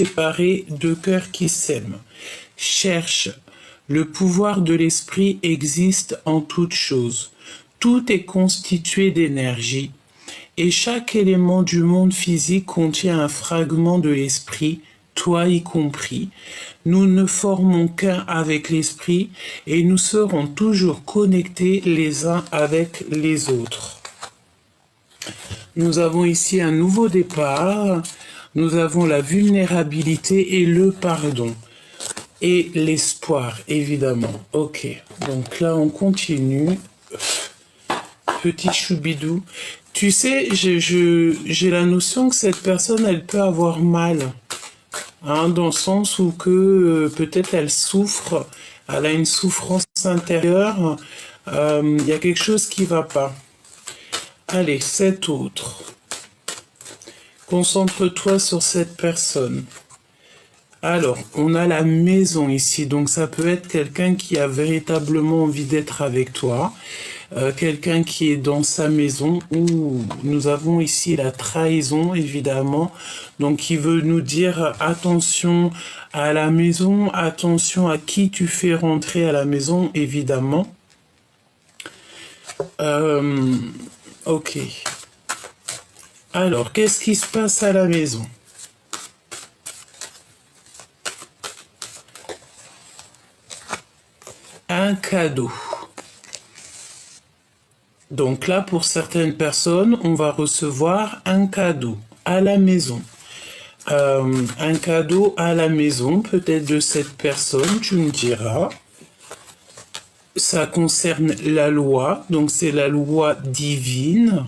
séparés, deux cœurs qui s'aiment. Cherche. Le pouvoir de l'esprit existe en toute chose. Tout est constitué d'énergie. Et chaque élément du monde physique contient un fragment de l'esprit, toi y compris. Nous ne formons qu'un avec l'esprit et nous serons toujours connectés les uns avec les autres. Nous avons ici un nouveau départ. Nous avons la vulnérabilité et le pardon. Et l'espoir, évidemment. Ok, donc là on continue. Petit choubidou. Tu sais, j'ai la notion que cette personne, elle peut avoir mal. Hein, dans le sens où que peut-être elle souffre, elle a une souffrance intérieure. Il y a quelque chose qui va pas. Allez, cet autre. Concentre-toi sur cette personne. Alors, on a la maison ici, donc ça peut être quelqu'un qui a véritablement envie d'être avec toi, quelqu'un qui est dans sa maison, ou nous avons ici la trahison, évidemment, donc qui veut nous dire attention à la maison, attention à qui tu fais rentrer à la maison, évidemment. Ok. Alors, qu'est-ce qui se passe à la maison ? Un cadeau. Donc là, pour certaines personnes, on va recevoir un cadeau à la maison. Un cadeau à la maison, peut-être de cette personne, tu me diras. Ça concerne la loi, donc c'est la loi divine.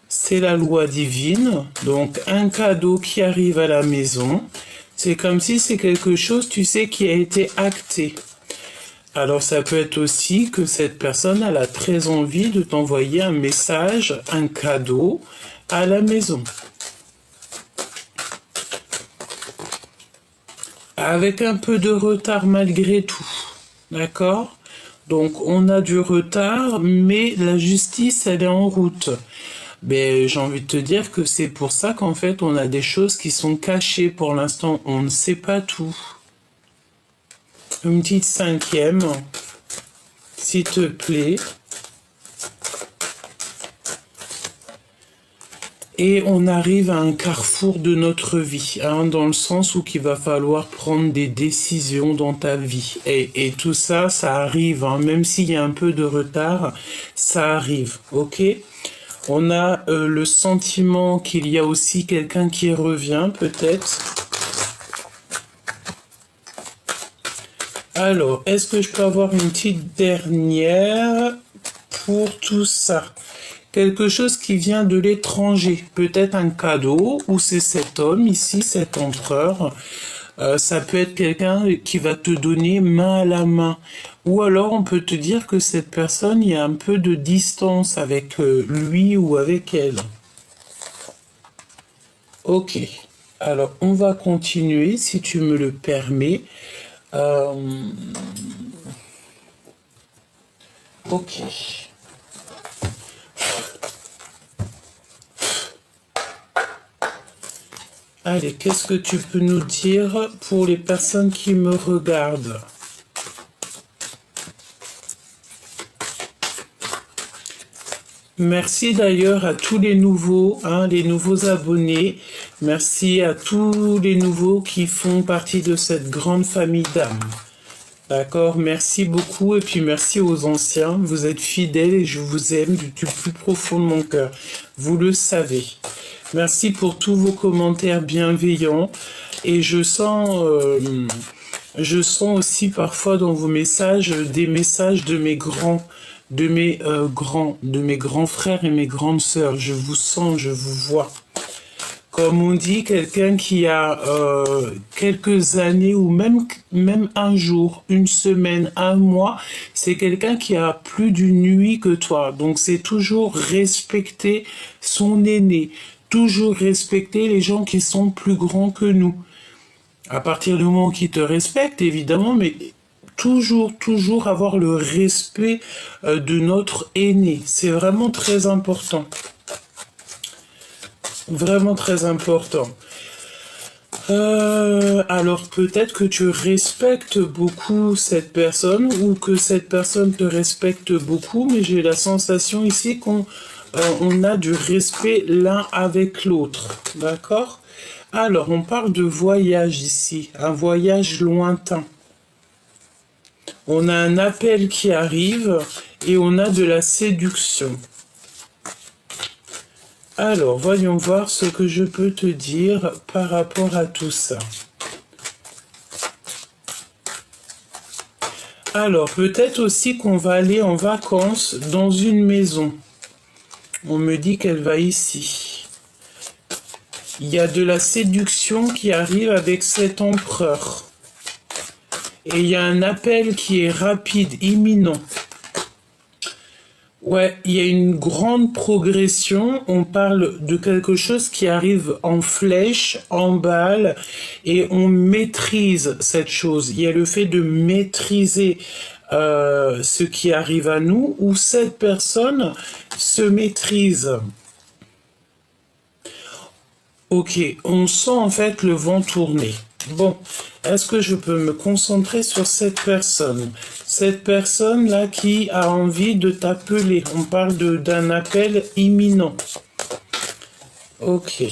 C'est la loi divine, donc un cadeau qui arrive à la maison. C'est comme si c'est quelque chose, tu sais, qui a été acté. Alors ça peut être aussi que cette personne elle a très envie de t'envoyer un message, un cadeau à la maison. Avec un peu de retard malgré tout. D'accord ? Donc on a du retard, mais la justice elle est en route. Mais j'ai envie de te dire que c'est pour ça qu'en fait on a des choses qui sont cachées pour l'instant. On ne sait pas tout. Une petite cinquième, s'il te plaît. Et on arrive à un carrefour de notre vie, hein, dans le sens où il va falloir prendre des décisions dans ta vie. Et tout ça, ça arrive, hein, même s'il y a un peu de retard, ça arrive, ok ? On a le sentiment qu'il y a aussi quelqu'un qui revient, peut-être. Alors, est-ce que je peux avoir une petite dernière pour tout ça ? Quelque chose qui vient de l'étranger, peut-être un cadeau, ou c'est cet homme ici, cet empereur. Ça peut être quelqu'un qui va te donner main à la main. Ou alors on peut te dire que cette personne, il y a un peu de distance avec lui ou avec elle. Ok, alors on va continuer si tu me le permets. Ok. Allez, qu'est-ce que tu peux nous dire pour les personnes qui me regardent ? Merci d'ailleurs à tous les nouveaux, les nouveaux abonnés. Merci à tous les nouveaux qui font partie de cette grande famille d'âmes. D'accord, merci beaucoup et puis merci aux anciens. Vous êtes fidèles et je vous aime du plus profond de mon cœur. Vous le savez. Merci pour tous vos commentaires bienveillants et je sens aussi parfois dans vos messages des messages de mes grands frères et mes grandes sœurs. Je vous sens, je vous vois. Comme on dit, quelqu'un qui a quelques années ou même un jour, une semaine, un mois, c'est quelqu'un qui a plus d'une nuit que toi. Donc c'est toujours respecter son aîné, toujours respecter les gens qui sont plus grands que nous. À partir du moment qu'ils te respectent, évidemment, mais toujours avoir le respect de notre aîné. C'est vraiment très important. Vraiment très important. Alors peut-être que tu respectes beaucoup cette personne ou que cette personne te respecte beaucoup, mais j'ai la sensation ici qu'on on a du respect l'un avec l'autre, d'accord? Alors on parle de voyage ici, un voyage lointain. On a un appel qui arrive et on a de la séduction. Alors, voyons voir ce que je peux te dire par rapport à tout ça. Alors, peut-être aussi qu'on va aller en vacances dans une maison. On me dit qu'elle va ici. Il y a de la séduction qui arrive avec cet empereur. Et il y a un appel qui est rapide, imminent. Ouais, il y a une grande progression. On parle de quelque chose qui arrive en flèche, en balle, et on maîtrise cette chose. Il y a le fait de maîtriser ce qui arrive à nous, où cette personne se maîtrise. Ok, on sent en fait le vent tourner. Bon, est-ce que je peux me concentrer sur cette personne? Cette personne-là qui a envie de t'appeler. On parle d'un appel imminent. Ok.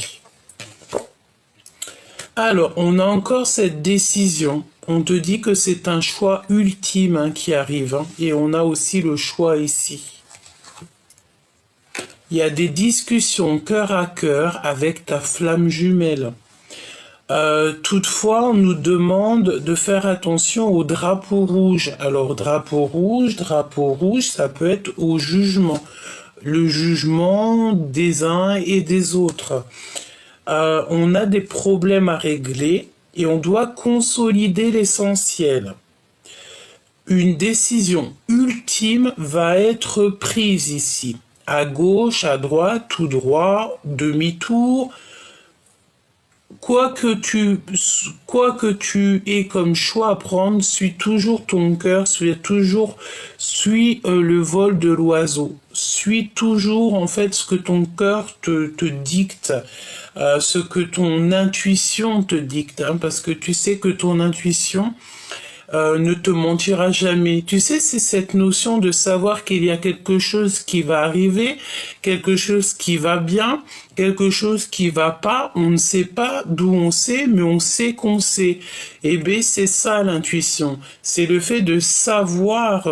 Alors, on a encore cette décision. On te dit que c'est un choix ultime hein, qui arrive. Hein, et on a aussi le choix ici. Il y a des discussions cœur à cœur avec ta flamme jumelle. Toutefois, on nous demande de faire attention au drapeau rouge. Alors, drapeau rouge, ça peut être au jugement. Le jugement des uns et des autres. On a des problèmes à régler et on doit consolider l'essentiel. Une décision ultime va être prise ici. À gauche, à droite, tout droit, demi-tour. Quoi que tu aies comme choix à prendre, suis toujours ton cœur, suis le vol de l'oiseau. Suis toujours en fait ce que ton cœur te dicte, ce que ton intuition te dicte, hein, parce que tu sais que ton intuition ne te mentira jamais. Tu sais, c'est cette notion de savoir qu'il y a quelque chose qui va arriver, quelque chose qui va bien, quelque chose qui va pas. On ne sait pas d'où on sait, mais on sait qu'on sait. Eh bien, c'est ça l'intuition. C'est le fait de savoir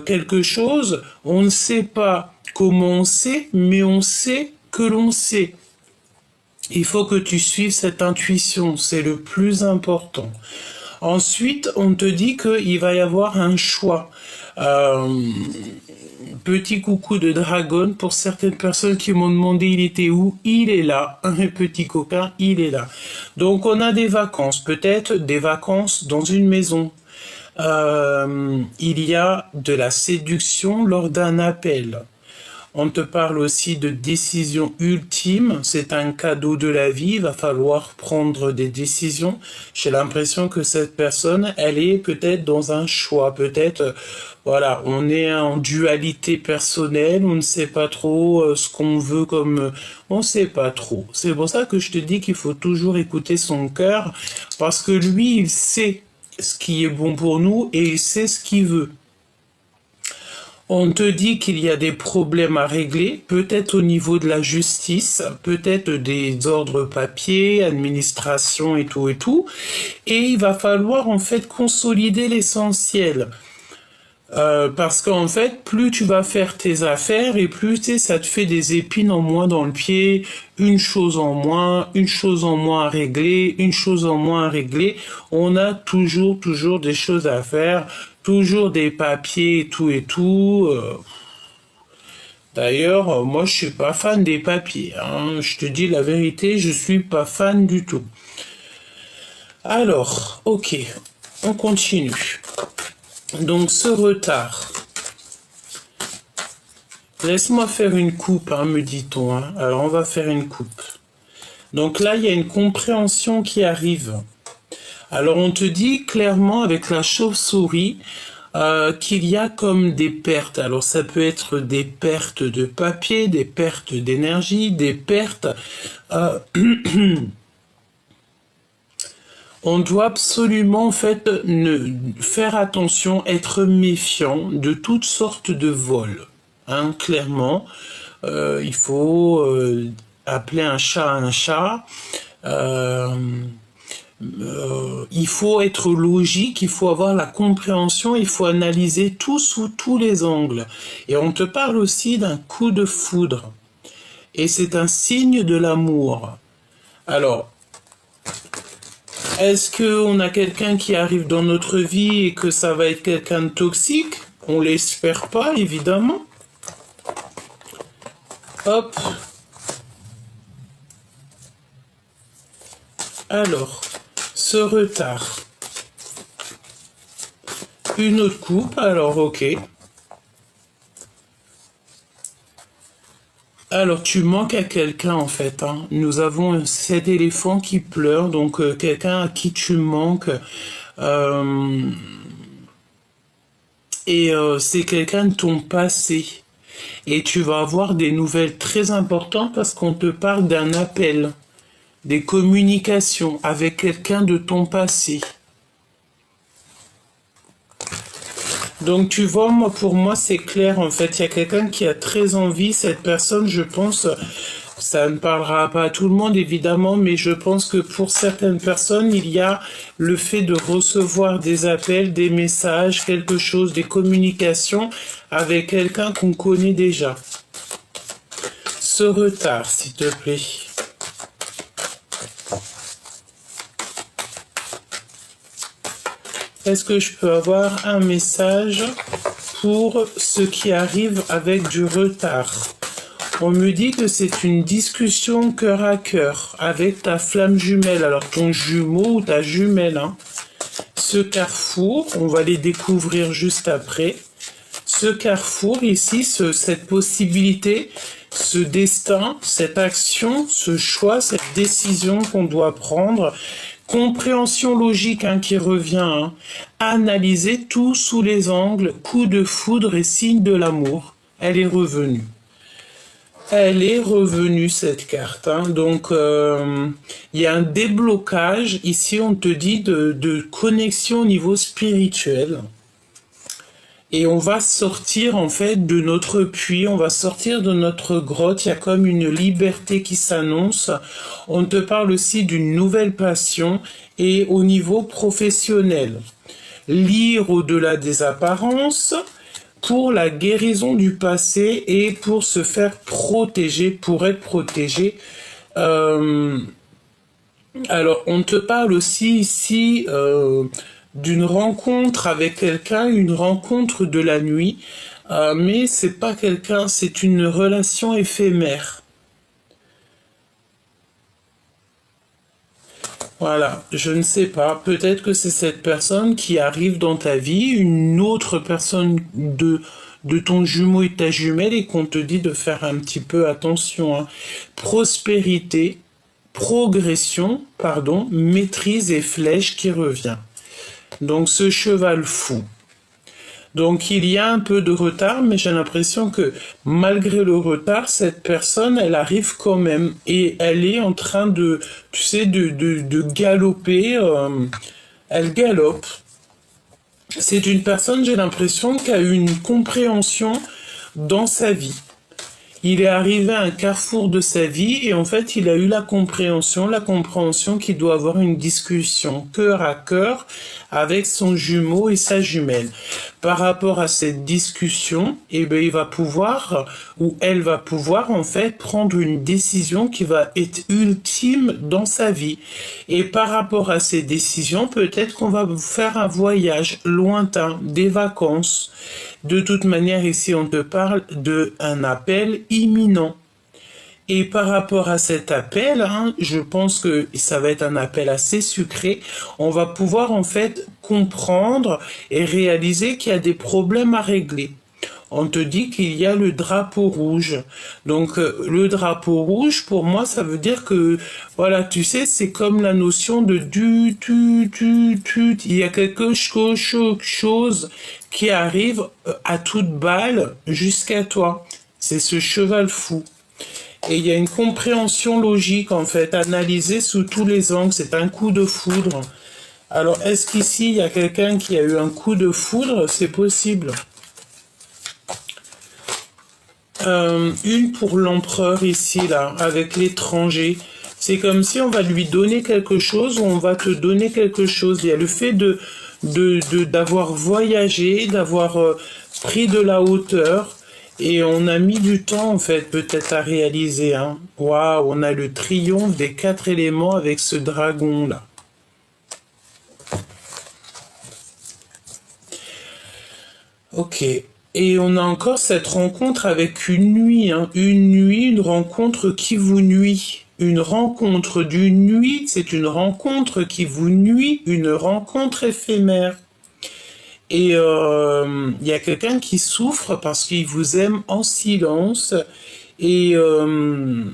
quelque chose. On ne sait pas comment on sait, mais on sait que l'on sait. Il faut que tu suives cette intuition. C'est le plus important. Ensuite, on te dit qu'il va y avoir un choix. Petit coucou de dragon pour certaines personnes qui m'ont demandé il était où. Il est là, un petit coquin, il est là. Donc on a des vacances, peut-être des vacances dans une maison. Il y a de la séduction lors d'un appel. On te parle aussi de décision ultime, c'est un cadeau de la vie, il va falloir prendre des décisions. J'ai l'impression que cette personne, elle est peut-être dans un choix, peut-être, voilà, on est en dualité personnelle, on ne sait pas trop ce qu'on veut comme... on ne sait pas trop. C'est pour ça que je te dis qu'il faut toujours écouter son cœur, parce que lui, il sait ce qui est bon pour nous et il sait ce qu'il veut. On te dit qu'il y a des problèmes à régler, peut-être au niveau de la justice, peut-être des ordres papiers, administration et tout, et il va falloir en fait consolider l'essentiel. Parce qu'en fait, plus tu vas faire tes affaires et plus ça te fait des épines en moins dans le pied, une chose en moins à régler, une chose en moins à régler. On a toujours des choses à faire, toujours des papiers et tout. D'ailleurs, moi je suis pas fan des papiers. Hein. Je te dis la vérité, je suis pas fan du tout. Alors, ok, on continue. Donc ce retard, laisse-moi faire une coupe, hein, me dit-on. Hein. Alors on va faire une coupe. Donc là, il y a une compréhension qui arrive. Alors on te dit clairement avec la chauve-souris qu'il y a comme des pertes. Alors ça peut être des pertes de papier, des pertes d'énergie, des pertes... On doit absolument en fait faire attention, être méfiant de toutes sortes de vols. Hein, clairement, il faut appeler un chat un chat. Il faut être logique, il faut avoir la compréhension, il faut analyser tout sous tous les angles. Et on te parle aussi d'un coup de foudre. Et c'est un signe de l'amour. Alors, est-ce qu'on a quelqu'un qui arrive dans notre vie et que ça va être quelqu'un de toxique? On l'espère pas, évidemment. Hop. Alors, ce retard. Une autre coupe, alors ok. Alors, tu manques à quelqu'un en fait. Hein. Nous avons cet éléphant qui pleure, donc quelqu'un à qui tu manques. C'est quelqu'un de ton passé. Et tu vas avoir des nouvelles très importantes parce qu'on te parle d'un appel, des communications avec quelqu'un de ton passé. Donc tu vois, moi pour moi c'est clair en fait, il y a quelqu'un qui a très envie, cette personne je pense, ça ne parlera pas à tout le monde évidemment, mais je pense que pour certaines personnes il y a le fait de recevoir des appels, des messages, quelque chose, des communications avec quelqu'un qu'on connaît déjà. Ce retard s'il te plaît. Est-ce que je peux avoir un message pour ceux qui arrivent avec du retard? On me dit que c'est une discussion cœur à cœur avec ta flamme jumelle, alors ton jumeau ou ta jumelle. Hein. Ce carrefour, on va les découvrir juste après. Ce carrefour ici, cette possibilité, ce destin, cette action, ce choix, cette décision qu'on doit prendre, compréhension logique hein, qui revient, hein. Analyser tout sous les angles, coup de foudre et signe de l'amour. Elle est revenue. Elle est revenue cette carte. Hein. Donc il y a un déblocage. Ici on te dit de connexion au niveau spirituel. Et on va sortir en fait de notre puits, on va sortir de notre grotte, il y a comme une liberté qui s'annonce. On te parle aussi d'une nouvelle passion et au niveau professionnel. Lire au-delà des apparences pour la guérison du passé et pour se faire protéger, pour être protégé. Alors on te parle aussi ici d'une rencontre avec quelqu'un, une rencontre de la nuit, mais c'est pas quelqu'un, c'est une relation éphémère. Voilà, je ne sais pas, peut-être que c'est cette personne qui arrive dans ta vie, une autre personne de ton jumeau et ta jumelle et qu'on te dit de faire un petit peu attention. Hein. Prospérité, progression, pardon, maîtrise et flèche qui revient. Donc ce cheval fou. Donc il y a un peu de retard, mais j'ai l'impression que malgré le retard, cette personne, elle arrive quand même et elle est en train de, tu sais, de galoper. Elle galope. C'est une personne, j'ai l'impression, qui a eu une compréhension dans sa vie. Il est arrivé à un carrefour de sa vie et en fait, il a eu la compréhension qu'il doit avoir une discussion cœur à cœur avec son jumeau et sa jumelle. Par rapport à cette discussion, eh ben, il va pouvoir, ou elle va pouvoir en fait prendre une décision qui va être ultime dans sa vie. Et par rapport à ces décisions, peut-être qu'on va faire un voyage lointain, des vacances. De toute manière, ici, on te parle d'un appel imminent. Et par rapport à cet appel, hein, je pense que ça va être un appel assez sucré. On va pouvoir en fait comprendre et réaliser qu'il y a des problèmes à régler. On te dit qu'il y a le drapeau rouge. Donc le drapeau rouge, pour moi, ça veut dire que, voilà, tu sais, c'est comme la notion de tu. Il y a quelque chose qui arrive à toute balle jusqu'à toi. C'est ce cheval fou. Et il y a une compréhension logique, en fait, analysée sous tous les angles. C'est un coup de foudre. Alors, est-ce qu'ici, il y a quelqu'un qui a eu un coup de foudre? C'est possible. Une pour l'empereur ici, là, avec l'étranger. C'est comme si on va lui donner quelque chose ou on va te donner quelque chose. Il y a le fait d'avoir voyagé, d'avoir pris de la hauteur. Et on a mis du temps, en fait, peut-être à réaliser. Hein. Waouh, on a le triomphe des 4 éléments avec ce dragon-là. Ok. Et on a encore cette rencontre avec une nuit. Hein. Une nuit, une rencontre qui vous nuit. Une rencontre d'une nuit, c'est une rencontre qui vous nuit, une rencontre éphémère. Et il y a quelqu'un qui souffre parce qu'il vous aime en silence. Et on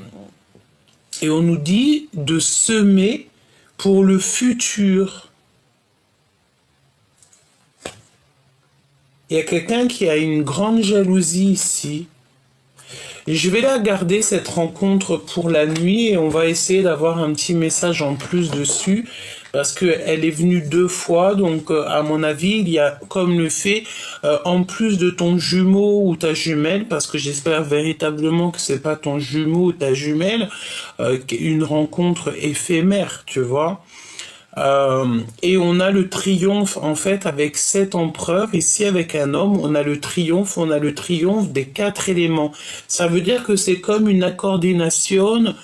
nous dit de semer pour le futur. Il y a quelqu'un qui a une grande jalousie ici. Je vais la garder, cette rencontre, pour la nuit, et on va essayer d'avoir un petit message en plus dessus, parce qu'elle est venue 2 fois, donc à mon avis, il y a comme le fait, en plus de ton jumeau ou ta jumelle, parce que j'espère véritablement que c'est pas ton jumeau ou ta jumelle, une rencontre éphémère, tu vois. Et on a le triomphe, en fait, avec 7 empereurs. Ici, avec un homme, on a le triomphe des 4 éléments. Ça veut dire que c'est comme une coordination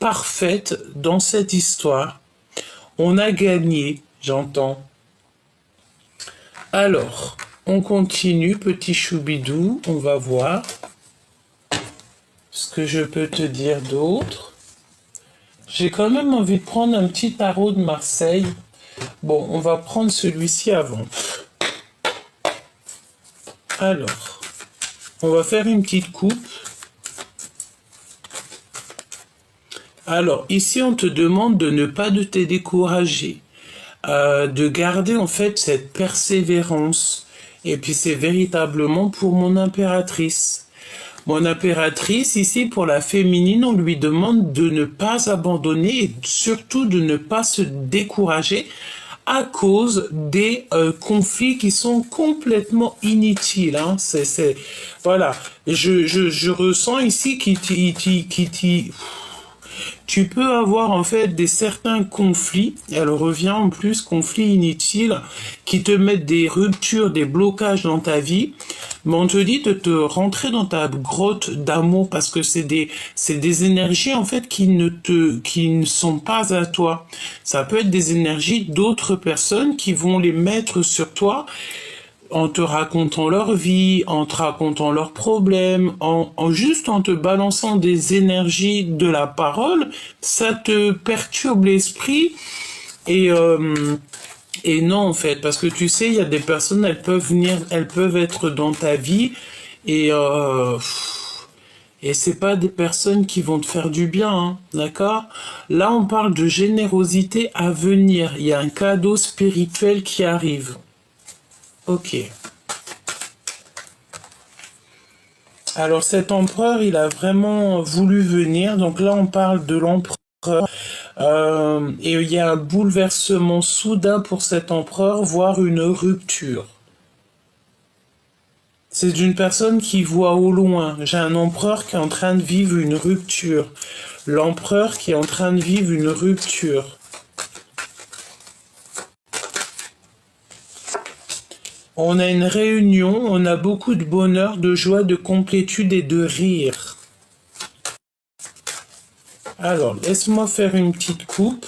parfaite dans cette histoire. On a gagné, j'entends. Alors, on continue, petit choubidou, on va voir ce que je peux te dire d'autre. J'ai quand même envie de prendre un petit tarot de Marseille. Bon, on va prendre celui-ci avant. Alors, on va faire une petite coupe. Alors, ici, on te demande de ne pas te décourager, de garder en fait cette persévérance. Et puis, c'est véritablement pour mon impératrice. Mon impératrice, ici, pour la féminine, on lui demande de ne pas abandonner et surtout de ne pas se décourager à cause des conflits qui sont complètement inutiles. Hein. Voilà. Je ressens ici tu peux avoir en fait certains conflits, elle revient en plus, conflits inutiles, qui te mettent des ruptures, des blocages dans ta vie, mais on te dit de te rentrer dans ta grotte d'amour parce que c'est des énergies en fait qui ne sont pas à toi. Ça peut être des énergies d'autres personnes qui vont les mettre sur toi en te racontant leur vie, en te racontant leurs problèmes, juste en te balançant des énergies de la parole, ça te perturbe l'esprit et non en fait, parce que tu sais, il y a des personnes, elles peuvent être dans ta vie et c'est pas des personnes qui vont te faire du bien, hein, d'accord? Là, on parle de générosité à venir. Il y a un cadeau spirituel qui arrive. Ok. Alors cet empereur, il a vraiment voulu venir. Donc là, on parle de l'empereur. Et il y a un bouleversement soudain pour cet empereur, voire une rupture. C'est une personne qui voit au loin. J'ai un empereur qui est en train de vivre une rupture. L'empereur qui est en train de vivre une rupture. On a une réunion, on a beaucoup de bonheur, de joie, de complétude et de rire. Alors, laisse-moi faire une petite coupe.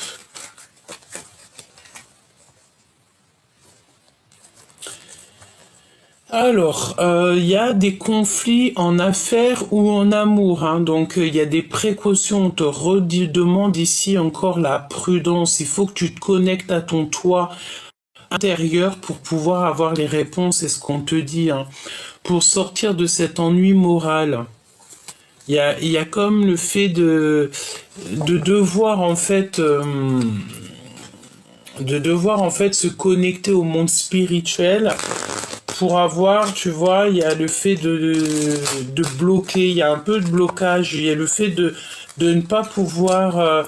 Alors, il y a des conflits en affaires ou en amour, hein, donc il y a des précautions. On te redemande ici encore la prudence. Il faut que tu te connectes à ton toit intérieur pour pouvoir avoir les réponses, c'est ce qu'on te dit, hein, pour sortir de cet ennui moral. Il y a comme le fait de devoir en fait se connecter au monde spirituel pour avoir, tu vois, il y a le fait de bloquer, il y a un peu de blocage, il y a le fait de ne pas pouvoir,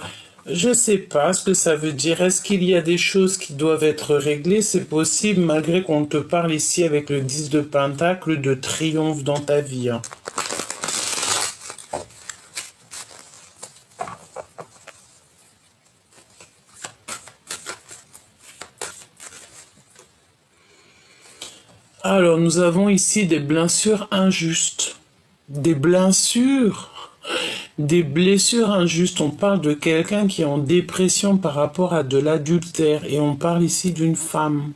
je sais pas ce que ça veut dire. Est-ce qu'il y a des choses qui doivent être réglées? C'est possible, malgré qu'on te parle ici avec le 10 de Pentacle de triomphe dans ta vie, hein. Alors, nous avons ici des blessures injustes. Des blessures, des blessures injustes. On parle de quelqu'un qui est en dépression par rapport à de l'adultère. Et on parle ici d'une femme.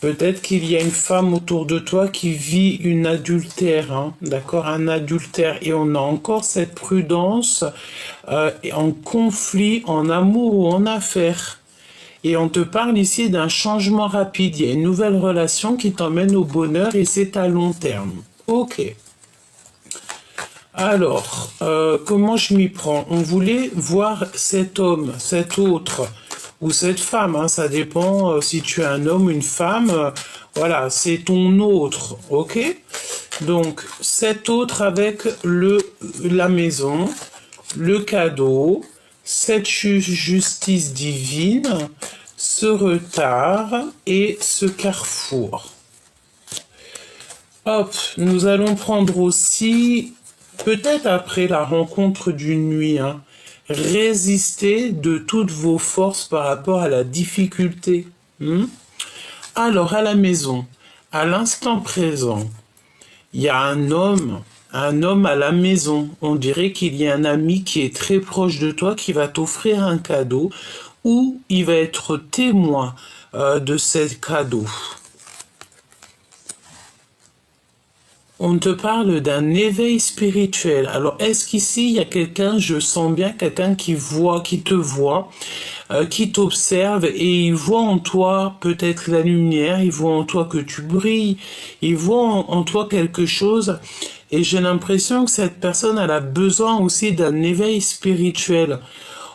Peut-être qu'il y a une femme autour de toi qui vit une adultère, hein, d'accord, un adultère. Et on a encore cette prudence en conflit, en amour ou en affaires. Et on te parle ici d'un changement rapide. Il y a une nouvelle relation qui t'emmène au bonheur et c'est à long terme. Ok. Alors, comment je m'y prends? On voulait voir cet homme, cet autre, ou cette femme, hein, ça dépend si tu es un homme ou une femme. Voilà, c'est ton autre, ok? Donc, cet autre avec la maison, le cadeau, cette justice divine, ce retard et ce carrefour. Hop, nous allons prendre aussi, peut-être après la rencontre d'une nuit, hein, résister de toutes vos forces par rapport à la difficulté. Alors, à la maison, à l'instant présent, il y a un homme à la maison. On dirait qu'il y a un ami qui est très proche de toi qui va t'offrir un cadeau ou il va être témoin de ce cadeau. On te parle d'un éveil spirituel. Alors, est-ce qu'ici, il y a quelqu'un, je sens bien quelqu'un qui te voit, qui t'observe et il voit en toi peut-être la lumière, il voit en toi que tu brilles, il voit en toi quelque chose. Et j'ai l'impression que cette personne, elle a besoin aussi d'un éveil spirituel.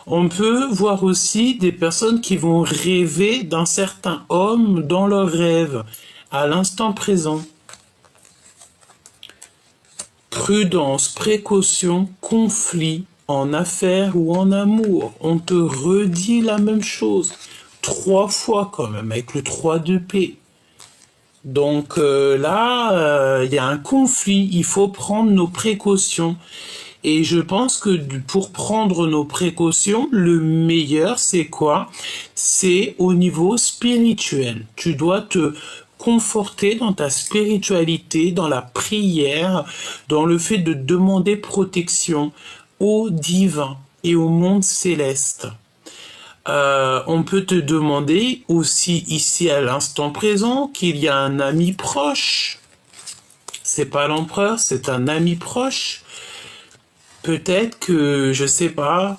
On peut voir aussi des personnes qui vont rêver d'un certain homme dans leurs rêves, à l'instant présent. Prudence, précaution, conflit, en affaires ou en amour. On te redit la même chose. 3 fois quand même, avec le 3 de paix. Donc là, il y a un conflit. Il faut prendre nos précautions. Et je pense que pour prendre nos précautions, le meilleur, c'est quoi? C'est au niveau spirituel. Tu dois te conforter dans ta spiritualité, dans la prière, dans le fait de demander protection au divin et au monde céleste. On peut te demander aussi ici à l'instant présent qu'il y a un ami proche. C'est pas l'empereur, c'est un ami proche. Peut-être que, je sais pas,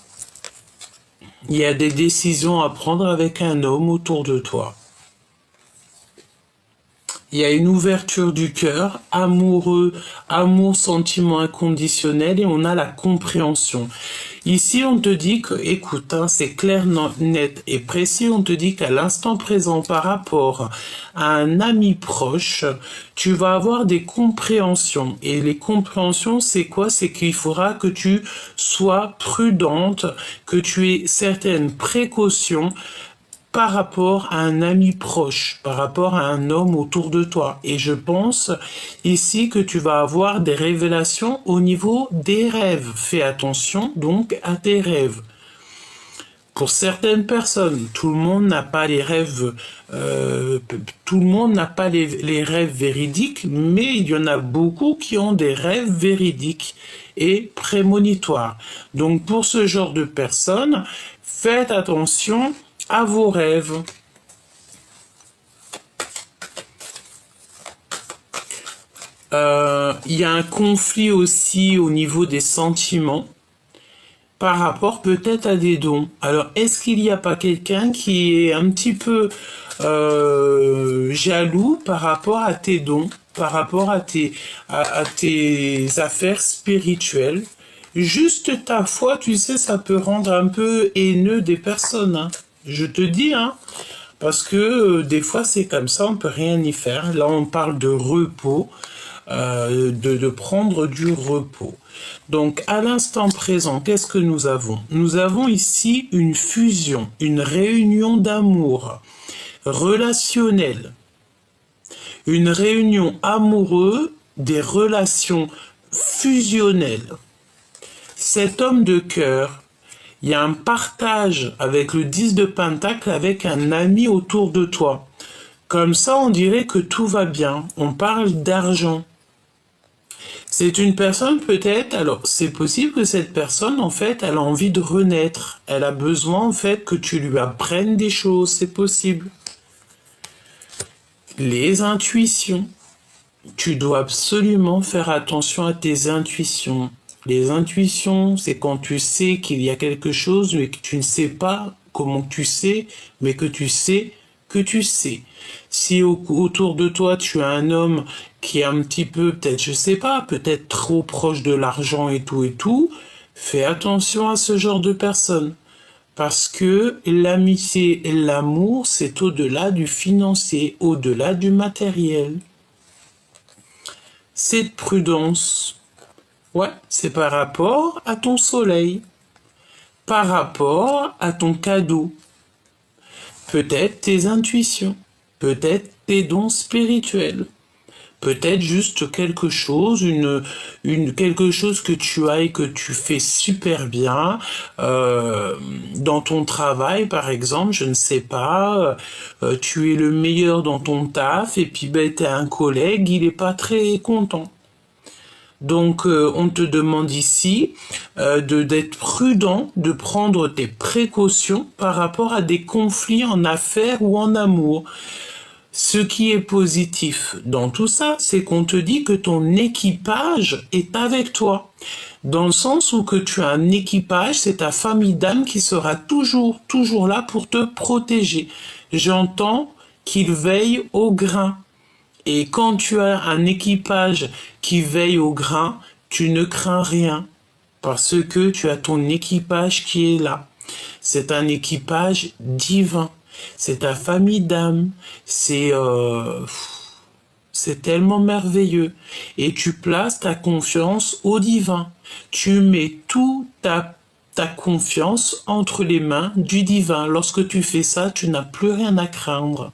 il y a des décisions à prendre avec un homme autour de toi. Il y a une ouverture du cœur, amoureux, amour, sentiment inconditionnel, et on a la compréhension. Ici, on te dit que, écoute, hein, c'est clair, net et précis, on te dit qu'à l'instant présent, par rapport à un ami proche, tu vas avoir des compréhensions. Et les compréhensions, c'est quoi? C'est qu'il faudra que tu sois prudente, que tu aies certaines précautions par rapport à un ami proche, par rapport à un homme autour de toi. Et je pense ici que tu vas avoir des révélations au niveau des rêves. Fais attention donc à tes rêves. Pour certaines personnes, tout le monde n'a pas les rêves, tout le monde n'a pas les rêves véridiques, mais il y en a beaucoup qui ont des rêves véridiques et prémonitoires. Donc pour ce genre de personnes, faites attention à vos rêves. Il y a un conflit aussi au niveau des sentiments par rapport peut-être à des dons. Alors, est-ce qu'il n'y a pas quelqu'un qui est un petit peu jaloux par rapport à tes dons, par rapport à tes affaires spirituelles? Juste ta foi, tu sais, ça peut rendre un peu haineux des personnes, hein. Je te dis, hein, Parce que des fois, c'est comme ça, on peut rien y faire. Là, on parle de repos, de prendre du repos. Donc, à l'instant présent, qu'est-ce que nous avons? Nous avons ici une fusion, une réunion d'amour relationnelle, une réunion amoureuse, des relations fusionnelles. Cet homme de cœur, il y a un partage avec le 10 de Pentacle avec un ami autour de toi. Comme ça, on dirait que tout va bien. On parle d'argent. C'est une personne peut-être, alors c'est possible que cette personne, en fait, elle a envie de renaître. Elle a besoin, en fait, que tu lui apprennes des choses. C'est possible. Les intuitions. Tu dois absolument faire attention à tes intuitions. Les intuitions, c'est quand tu sais qu'il y a quelque chose, mais que tu ne sais pas comment tu sais, mais que tu sais que tu sais. Si autour de toi, tu as un homme qui est un petit peu, peut-être, je sais pas, peut-être trop proche de l'argent et tout, fais attention à ce genre de personnes. Parce que l'amitié et l'amour, c'est au-delà du financier, au-delà du matériel. Cette prudence, ouais, c'est par rapport à ton soleil, par rapport à ton cadeau, peut-être tes intuitions, peut-être tes dons spirituels, peut-être juste quelque chose, quelque chose que tu as et que tu fais super bien dans ton travail, par exemple, je ne sais pas, tu es le meilleur dans ton taf et puis ben, tu as un collègue, il est pas très content. Donc, on te demande ici d'être prudent, de prendre tes précautions par rapport à des conflits en affaires ou en amour. Ce qui est positif dans tout ça, c'est qu'on te dit que ton équipage est avec toi. Dans le sens où que tu as un équipage, c'est ta famille d'âme qui sera toujours là pour te protéger. J'entends qu'il veille au grain. Et quand tu as un équipage qui veille au grain, tu ne crains rien parce que tu as ton équipage qui est là. C'est un équipage divin. C'est ta famille d'âme. C'est tellement merveilleux. Et tu places ta confiance au divin. Tu mets toute ta confiance entre les mains du divin. Lorsque tu fais ça, tu n'as plus rien à craindre.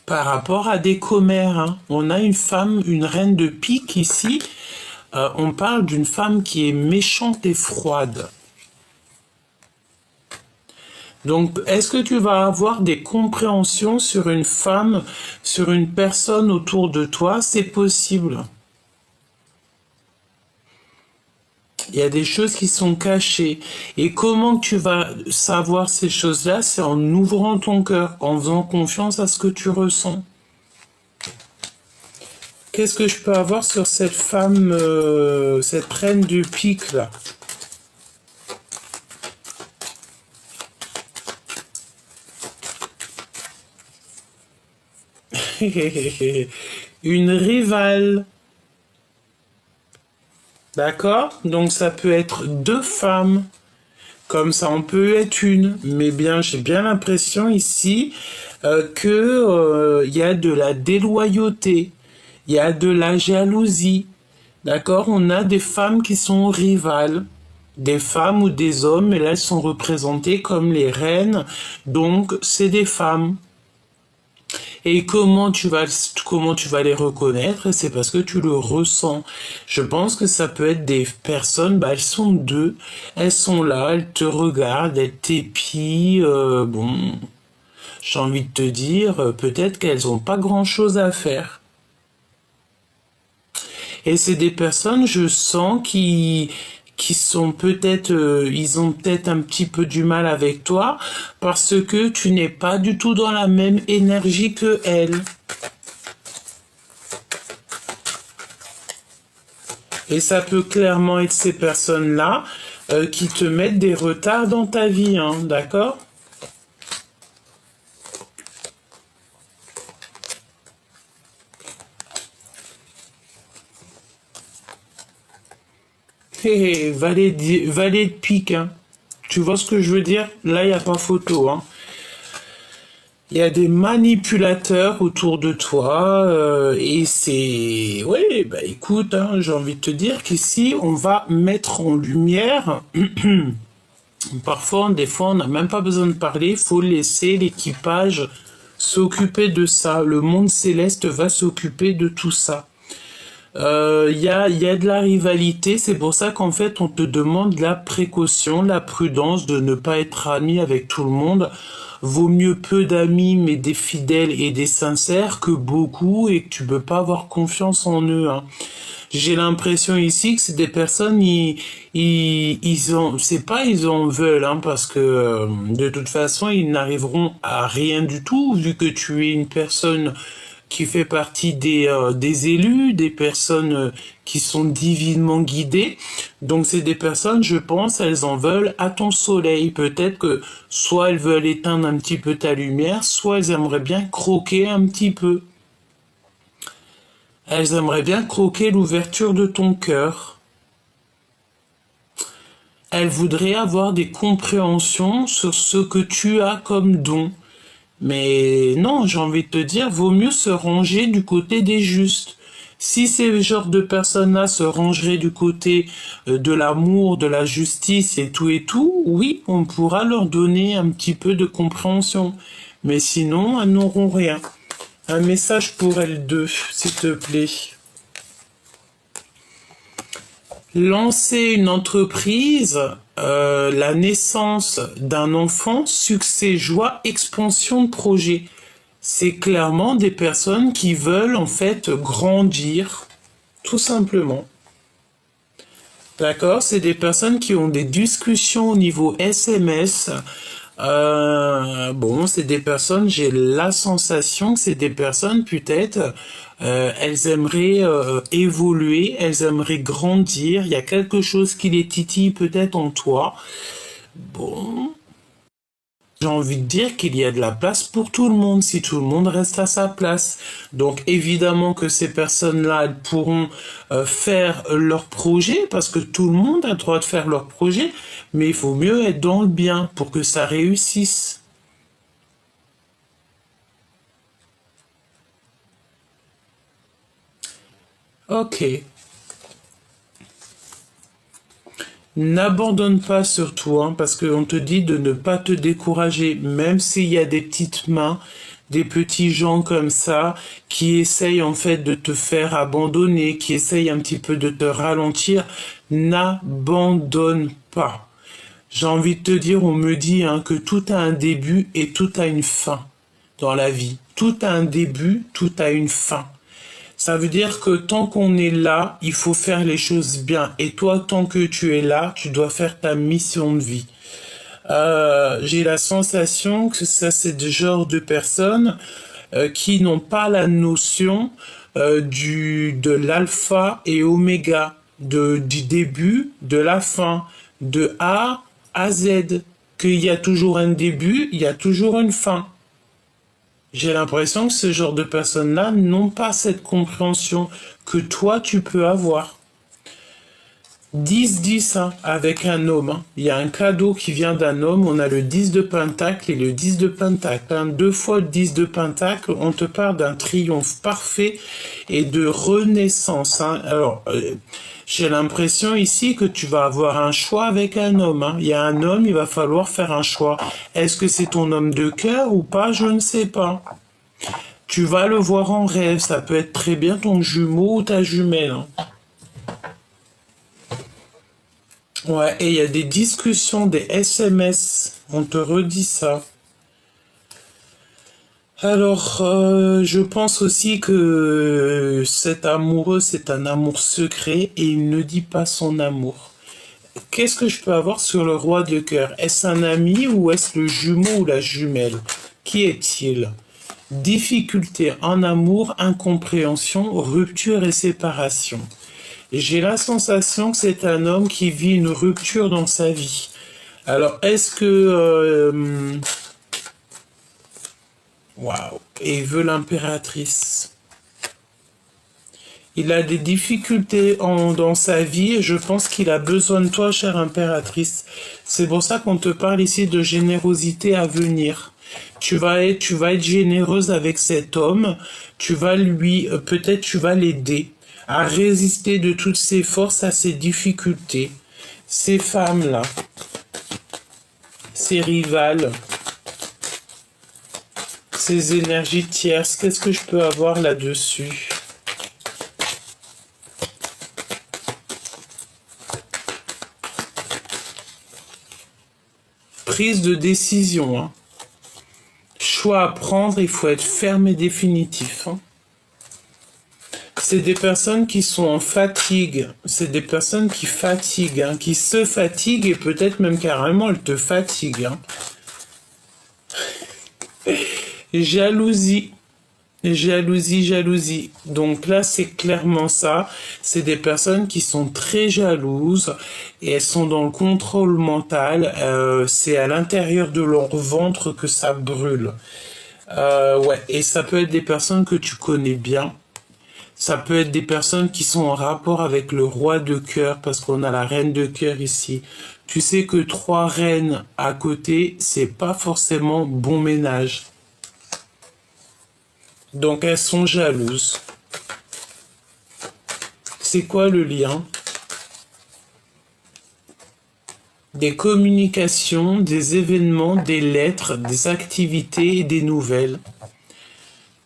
Par rapport à des commères, hein. On a une femme, une reine de pique ici. On parle d'une femme qui est méchante et froide. Donc, est-ce que tu vas avoir des compréhensions sur une femme, sur une personne autour de toi? C'est possible. Il y a des choses qui sont cachées. Et comment tu vas savoir ces choses-là? C'est en ouvrant ton cœur, en faisant confiance à ce que tu ressens. Qu'est-ce que je peux avoir sur cette femme, cette reine de pique là? Une rivale. D'accord? Donc ça peut être deux femmes. Comme ça, on peut être une. Mais bien, j'ai bien l'impression ici que y a de la déloyauté. Il y a de la jalousie. D'accord? On a des femmes qui sont rivales. Des femmes ou des hommes, et là, elles sont représentées comme les reines. Donc, c'est des femmes. Et comment tu vas les reconnaître? C'est parce que tu le ressens. Je pense que ça peut être des personnes, bah, elles sont deux. Elles sont là, elles te regardent, elles t'épient. Bon, j'ai envie de te dire, peut-être qu'elles ont pas grand-chose à faire. Et c'est des personnes, je sens, qui sont peut-être, ils ont peut-être un petit peu du mal avec toi parce que tu n'es pas du tout dans la même énergie que elles. Et ça peut clairement être ces personnes-là qui te mettent des retards dans ta vie, hein, d'accord? Hé, valet de pique, hein. Tu vois ce que je veux dire? Là, il n'y a pas photo, hein. Il y a des manipulateurs autour de toi et c'est... Oui, bah écoute, hein, j'ai envie de te dire qu'ici, on va mettre en lumière... Parfois, des fois, on n'a même pas besoin de parler, il faut laisser l'équipage s'occuper de ça. Le monde céleste va s'occuper de tout ça. Il y a de la rivalité, c'est pour ça qu'en fait on te demande la précaution, la prudence de ne pas être ami avec tout le monde. Vaut mieux peu d'amis mais des fidèles et des sincères que beaucoup et que tu peux pas avoir confiance en eux, hein. J'ai l'impression ici que c'est des personnes, ils ont, c'est pas ils en veulent, hein, parce que de toute façon ils n'arriveront à rien du tout vu que tu es une personne qui fait partie des élus, des personnes qui sont divinement guidées. Donc c'est des personnes, je pense, elles en veulent à ton soleil. Peut-être que soit elles veulent éteindre un petit peu ta lumière, soit elles aimeraient bien croquer un petit peu. Elles aimeraient bien croquer l'ouverture de ton cœur. Elles voudraient avoir des compréhensions sur ce que tu as comme don. Mais non, j'ai envie de te dire, vaut mieux se ranger du côté des justes. Si ces genres de personnes-là se rangeraient du côté de l'amour, de la justice et tout, oui, on pourra leur donner un petit peu de compréhension. Mais sinon, elles n'auront rien. Un message pour elles deux, s'il te plaît. Lancer une entreprise, la naissance d'un enfant, succès, joie, expansion de projet. C'est clairement des personnes qui veulent en fait grandir, tout simplement. D'accord? C'est des personnes qui ont des discussions au niveau SMS. Bon, c'est des personnes, j'ai la sensation que c'est des personnes peut-être, elles aimeraient évoluer, elles aimeraient grandir. Il y a quelque chose qui les titille peut-être en toi. Bon, j'ai envie de dire qu'il y a de la place pour tout le monde si tout le monde reste à sa place. Donc évidemment que ces personnes-là, elles pourront faire leur projet parce que tout le monde a le droit de faire leur projet, mais il faut mieux être dans le bien pour que ça réussisse. Ok. N'abandonne pas surtout, hein, parce qu'on te dit de ne pas te décourager, même s'il y a des petites mains, des petits gens comme ça, qui essayent en fait de te faire abandonner, qui essayent un petit peu de te ralentir, n'abandonne pas. J'ai envie de te dire, on me dit hein, que tout a un début et tout a une fin dans la vie. Tout a un début, tout a une fin. Ça veut dire que tant qu'on est là, il faut faire les choses bien. Et toi, tant que tu es là, tu dois faire ta mission de vie. J'ai la sensation que ça, c'est le genre de personnes qui n'ont pas la notion de l'alpha et oméga, du début, de la fin, de A à Z. Qu'il y a toujours un début, il y a toujours une fin. J'ai l'impression que ce genre de personnes-là n'ont pas cette compréhension que toi tu peux avoir. 10-10 hein, avec un homme, hein. Il y a un cadeau qui vient d'un homme, on a le 10 de pentacle et le 10 de pentacle, hein. Deux fois le 10 de pentacle, on te parle d'un triomphe parfait et de renaissance, hein. Alors, j'ai l'impression ici que tu vas avoir un choix avec un homme, hein. Il y a un homme, il va falloir faire un choix. Est-ce que c'est ton homme de cœur ou pas? Je ne sais pas. Tu vas le voir en rêve, ça peut être très bien ton jumeau ou ta jumelle, hein. Ouais, et il y a des discussions, des SMS. On te redit ça. Alors, je pense aussi que cet amoureux, c'est un amour secret et il ne dit pas son amour. Qu'est-ce que je peux avoir sur le roi de cœur? Est-ce un ami ou est-ce le jumeau ou la jumelle? Qui est-il? Difficulté en amour, incompréhension, rupture et séparation. J'ai la sensation que c'est un homme qui vit une rupture dans sa vie. Alors, est-ce que... Waouh. Et il veut l'impératrice. Il a des difficultés dans sa vie et je pense qu'il a besoin de toi, chère impératrice. C'est pour ça qu'on te parle ici de générosité à venir. Tu vas être généreuse avec cet homme. Tu vas peut-être tu vas l'aider à résister de toutes ses forces à ses difficultés. Ces femmes-là, ces rivales, ces énergies tierces, qu'est-ce que je peux avoir là-dessus? Prise de décision. Hein. Choix à prendre, il faut être ferme et définitif. Hein. C'est des personnes qui sont en fatigue. C'est des personnes qui fatiguent, hein, qui se fatiguent et peut-être même carrément elles te fatiguent. Hein. Jalousie. Jalousie, jalousie. Donc là, c'est clairement ça. C'est des personnes qui sont très jalouses et elles sont dans le contrôle mental. C'est à l'intérieur de leur ventre que ça brûle. Ouais, et ça peut être des personnes que tu connais bien. Ça peut être des personnes qui sont en rapport avec le roi de cœur parce qu'on a la reine de cœur ici. Tu sais que 3 reines à côté, c'est pas forcément bon ménage. Donc elles sont jalouses. C'est quoi le lien? Des communications, des événements, des lettres, des activités et des nouvelles.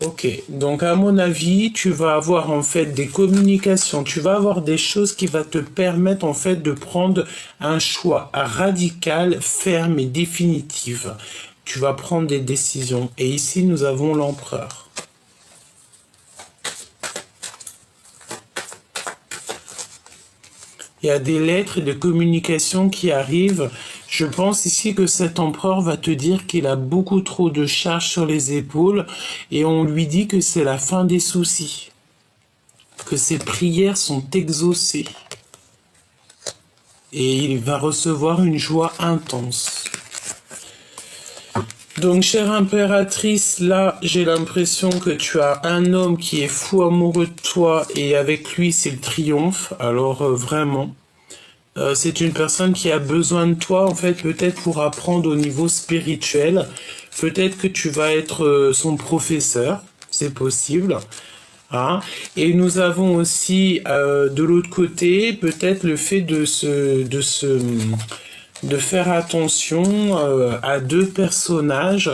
Ok, donc à mon avis, tu vas avoir en fait des communications, tu vas avoir des choses qui vont te permettre en fait de prendre un choix radical, ferme et définitif. Tu vas prendre des décisions. Et ici, nous avons l'empereur. Il y a des lettres et des communications qui arrivent. Je pense ici que cet empereur va te dire qu'il a beaucoup trop de charges sur les épaules et on lui dit que c'est la fin des soucis, que ses prières sont exaucées et il va recevoir une joie intense. Donc, chère impératrice, là, j'ai l'impression que tu as un homme qui est fou amoureux de toi et avec lui, c'est le triomphe. Alors, vraiment, c'est une personne qui a besoin de toi, en fait, peut-être pour apprendre au niveau spirituel. Peut-être que tu vas être son professeur, c'est possible. Hein. Et nous avons aussi, de l'autre côté, peut-être le fait de faire attention à 2 personnages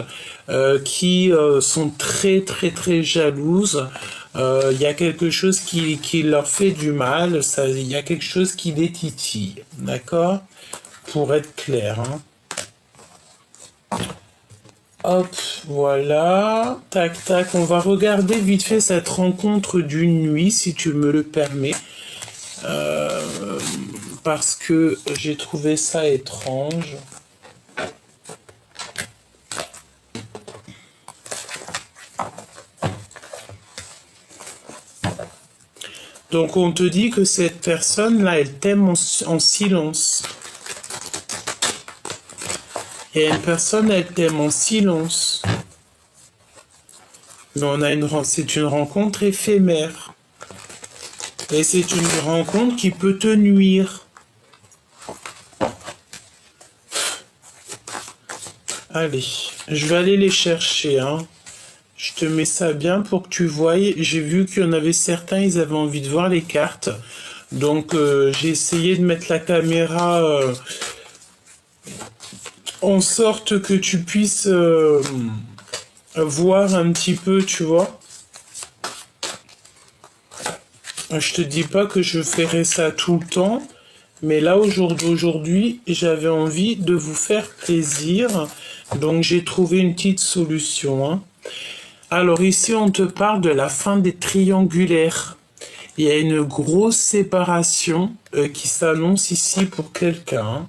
qui sont très très très jalouses. Il y a quelque chose qui leur fait du mal, il y a quelque chose qui les titille, d'accord? Pour être clair. Hein. Hop, voilà, tac tac, on va regarder vite fait cette rencontre d'une nuit, si tu me le permets. Parce que j'ai trouvé ça étrange. Donc on te dit que cette personne-là, elle t'aime en silence. Et une personne, elle t'aime en silence. Mais c'est une rencontre éphémère. Et c'est une rencontre qui peut te nuire. Allez, je vais aller les chercher. Hein. Je te mets ça bien pour que tu voies. J'ai vu qu'il y en avait certains, ils avaient envie de voir les cartes. Donc, j'ai essayé de mettre la caméra en sorte que tu puisses voir un petit peu, tu vois. Je te dis pas que je ferai ça tout le temps, mais là, aujourd'hui, j'avais envie de vous faire plaisir. Donc, j'ai trouvé une petite solution. Hein. Alors, ici, on te parle de la fin des triangulaires. Il y a une grosse séparation qui s'annonce ici pour quelqu'un. Hein.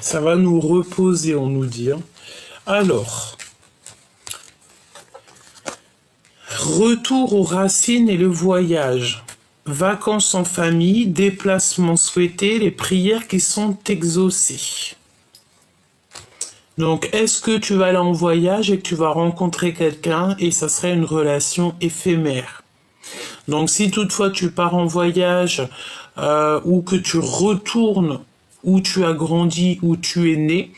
Ça va nous reposer, on nous dit. Hein. Alors, retour aux racines et le voyage. Vacances en famille, déplacements souhaités, les prières qui sont exaucées. Donc, est-ce que tu vas aller en voyage et que tu vas rencontrer quelqu'un et ça serait une relation éphémère? Donc si toutefois tu pars en voyage ou que tu retournes où tu as grandi, où tu es né,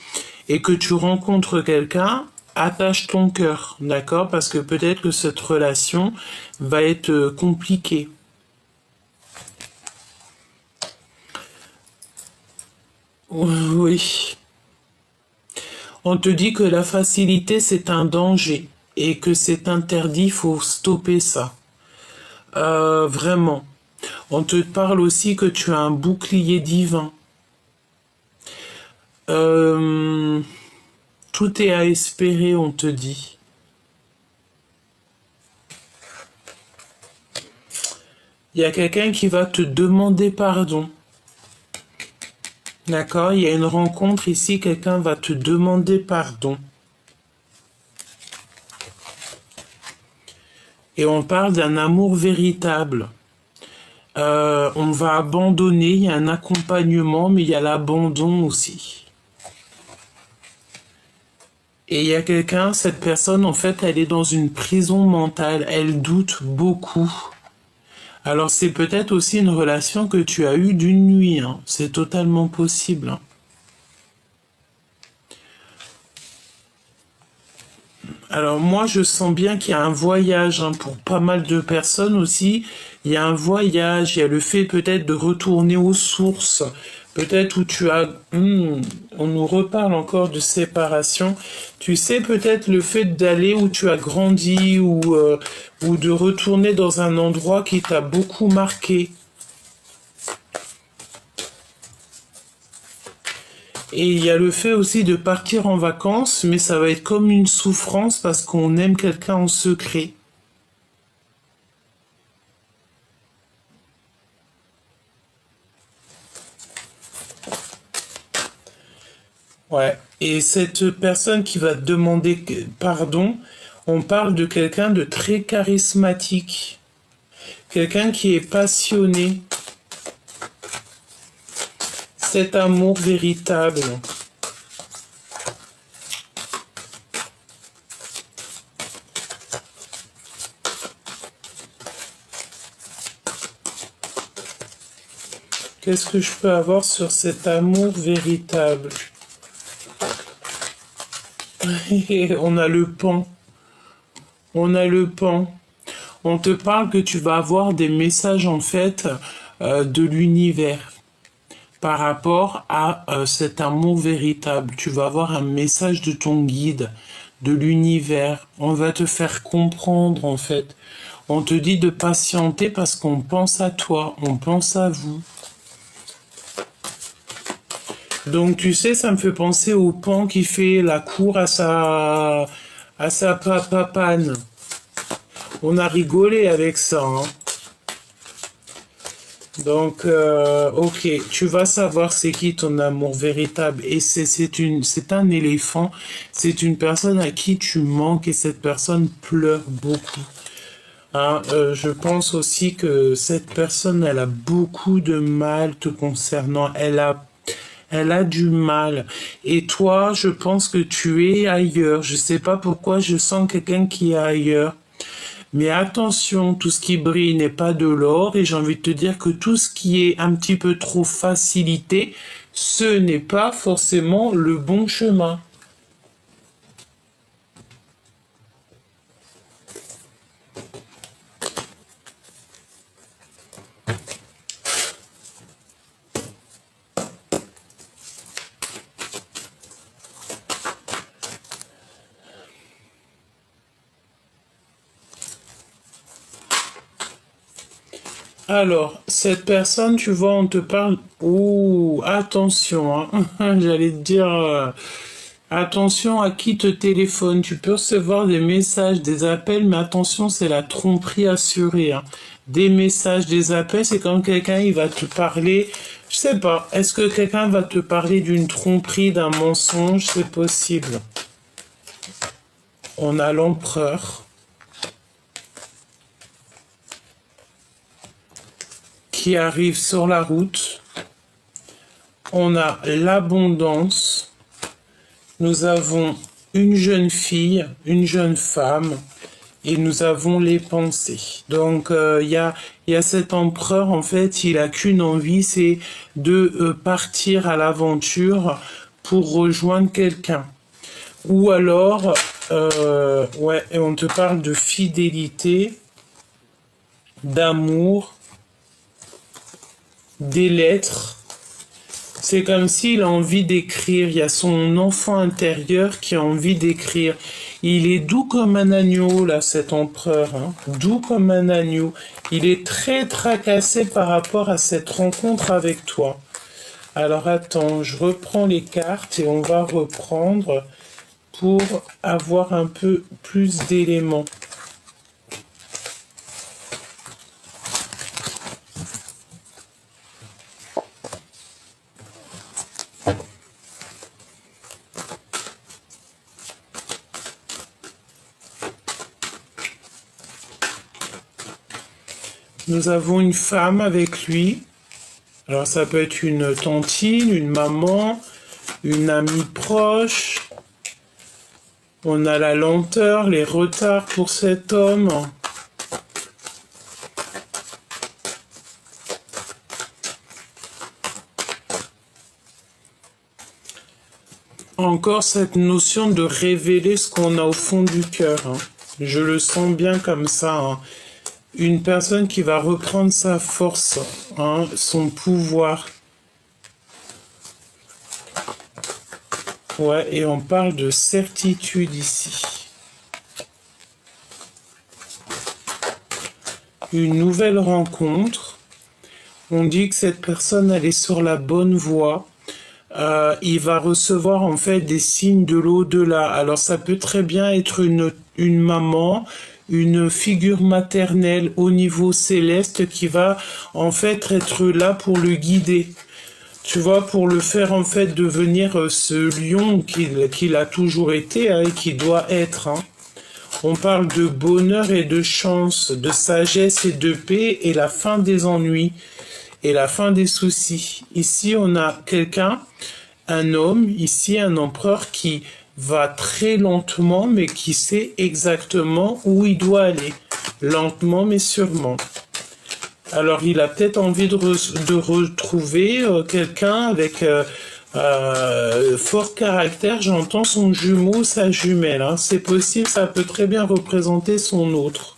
et que tu rencontres quelqu'un, attache ton cœur, d'accord? Parce que peut-être que cette relation va être compliquée. Oui. On te dit que la facilité, c'est un danger et que c'est interdit, faut stopper ça. Vraiment. On te parle aussi que tu as un bouclier divin. Euh, Tout est à espérer, on te dit. Il y a quelqu'un qui va te demander pardon. D'accord? Il y a une rencontre ici, quelqu'un va te demander pardon. Et on parle d'un amour véritable. On va abandonner, il y a un accompagnement, mais il y a l'abandon aussi. Et il y a quelqu'un, cette personne, en fait, elle est dans une prison mentale, elle doute beaucoup. Alors c'est peut-être aussi une relation que tu as eue d'une nuit, hein. C'est totalement possible, hein. Alors moi, je sens bien qu'il y a un voyage, hein, pour pas mal de personnes aussi. Il y a un voyage, il y a le fait peut-être de retourner aux sources, peut-être où tu as... on nous reparle encore de séparation. Tu sais, peut-être le fait d'aller où tu as grandi ou de retourner dans un endroit qui t'a beaucoup marqué. Et il y a le fait aussi de partir en vacances, mais ça va être comme une souffrance parce qu'on aime quelqu'un en secret. Ouais. Et cette personne qui va te demander pardon, on parle de quelqu'un de très charismatique, quelqu'un qui est passionné, cet amour véritable. Qu'est-ce que je peux avoir sur cet amour véritable? On a le pan. On a le pan. On te parle que tu vas avoir des messages en fait de l'univers par rapport à cet amour véritable. Tu vas avoir un message de ton guide, de l'univers. On va te faire comprendre en fait. On te dit de patienter parce qu'on pense à toi, on pense à vous. Donc tu sais, ça me fait penser au pan qui fait la cour à sa papane. On a rigolé avec ça, hein. Donc, ok, tu vas savoir c'est qui ton amour véritable. Et c'est un éléphant, c'est une personne à qui tu manques et cette personne pleure beaucoup. Hein, je pense aussi que cette personne, elle a beaucoup de mal te concernant. Elle a du mal. Et toi, je pense que tu es ailleurs. Je sais pas pourquoi je sens quelqu'un qui est ailleurs. Mais attention, tout ce qui brille n'est pas de l'or et j'ai envie de te dire que tout ce qui est un petit peu trop facilité, ce n'est pas forcément le bon chemin. Alors, cette personne, tu vois, on te parle... Ouh, attention, hein. J'allais te dire... attention à qui te téléphone. Tu peux recevoir des messages, des appels, mais attention, c'est la tromperie assurée, hein. Des messages, des appels, c'est quand quelqu'un, il va te parler... Je sais pas, est-ce que quelqu'un va te parler d'une tromperie, d'un mensonge? C'est possible. On a l'empereur qui arrive sur la route. On a l'abondance. Nous avons une jeune fille, une jeune femme Et nous avons les pensées. Donc, il y a cet empereur, en fait, il a qu'une envie, c'est de partir à l'aventure pour rejoindre quelqu'un. Ou alors, ouais, et on te parle de fidélité, d'amour, des lettres. C'est comme s'il a envie d'écrire. Il y a son enfant intérieur qui a envie d'écrire. Il est doux comme un agneau, là, cet empereur. Hein. Doux comme un agneau. Il est très tracassé par rapport à cette rencontre avec toi. Alors attends, je reprends les cartes et on va reprendre pour avoir un peu plus d'éléments. Nous avons une femme avec lui. Alors ça peut être une tantine, une maman, une amie proche. On a la lenteur, les retards pour cet homme. Encore cette notion de révéler ce qu'on a au fond du cœur. Hein. Je le sens bien comme ça. Hein. Une personne qui va reprendre sa force, hein, son pouvoir. Ouais, et on parle de certitude ici. Une nouvelle rencontre. On dit que cette personne, elle est sur la bonne voie. Il va recevoir en fait des signes de l'au-delà. Alors ça peut très bien être une maman, une figure maternelle au niveau céleste qui va en fait être là pour le guider. Tu vois, pour le faire en fait devenir ce lion qu'il a toujours été hein, et qui doit être. Hein. On parle de bonheur et de chance, de sagesse et de paix et la fin des ennuis et la fin des soucis. Ici, on a quelqu'un, un homme, ici un empereur qui va très lentement, mais qui sait exactement où il doit aller. Lentement, mais sûrement. Alors, il a peut-être envie de retrouver quelqu'un avec fort caractère. J'entends son jumeau, sa jumelle. Hein. C'est possible, ça peut très bien représenter son autre.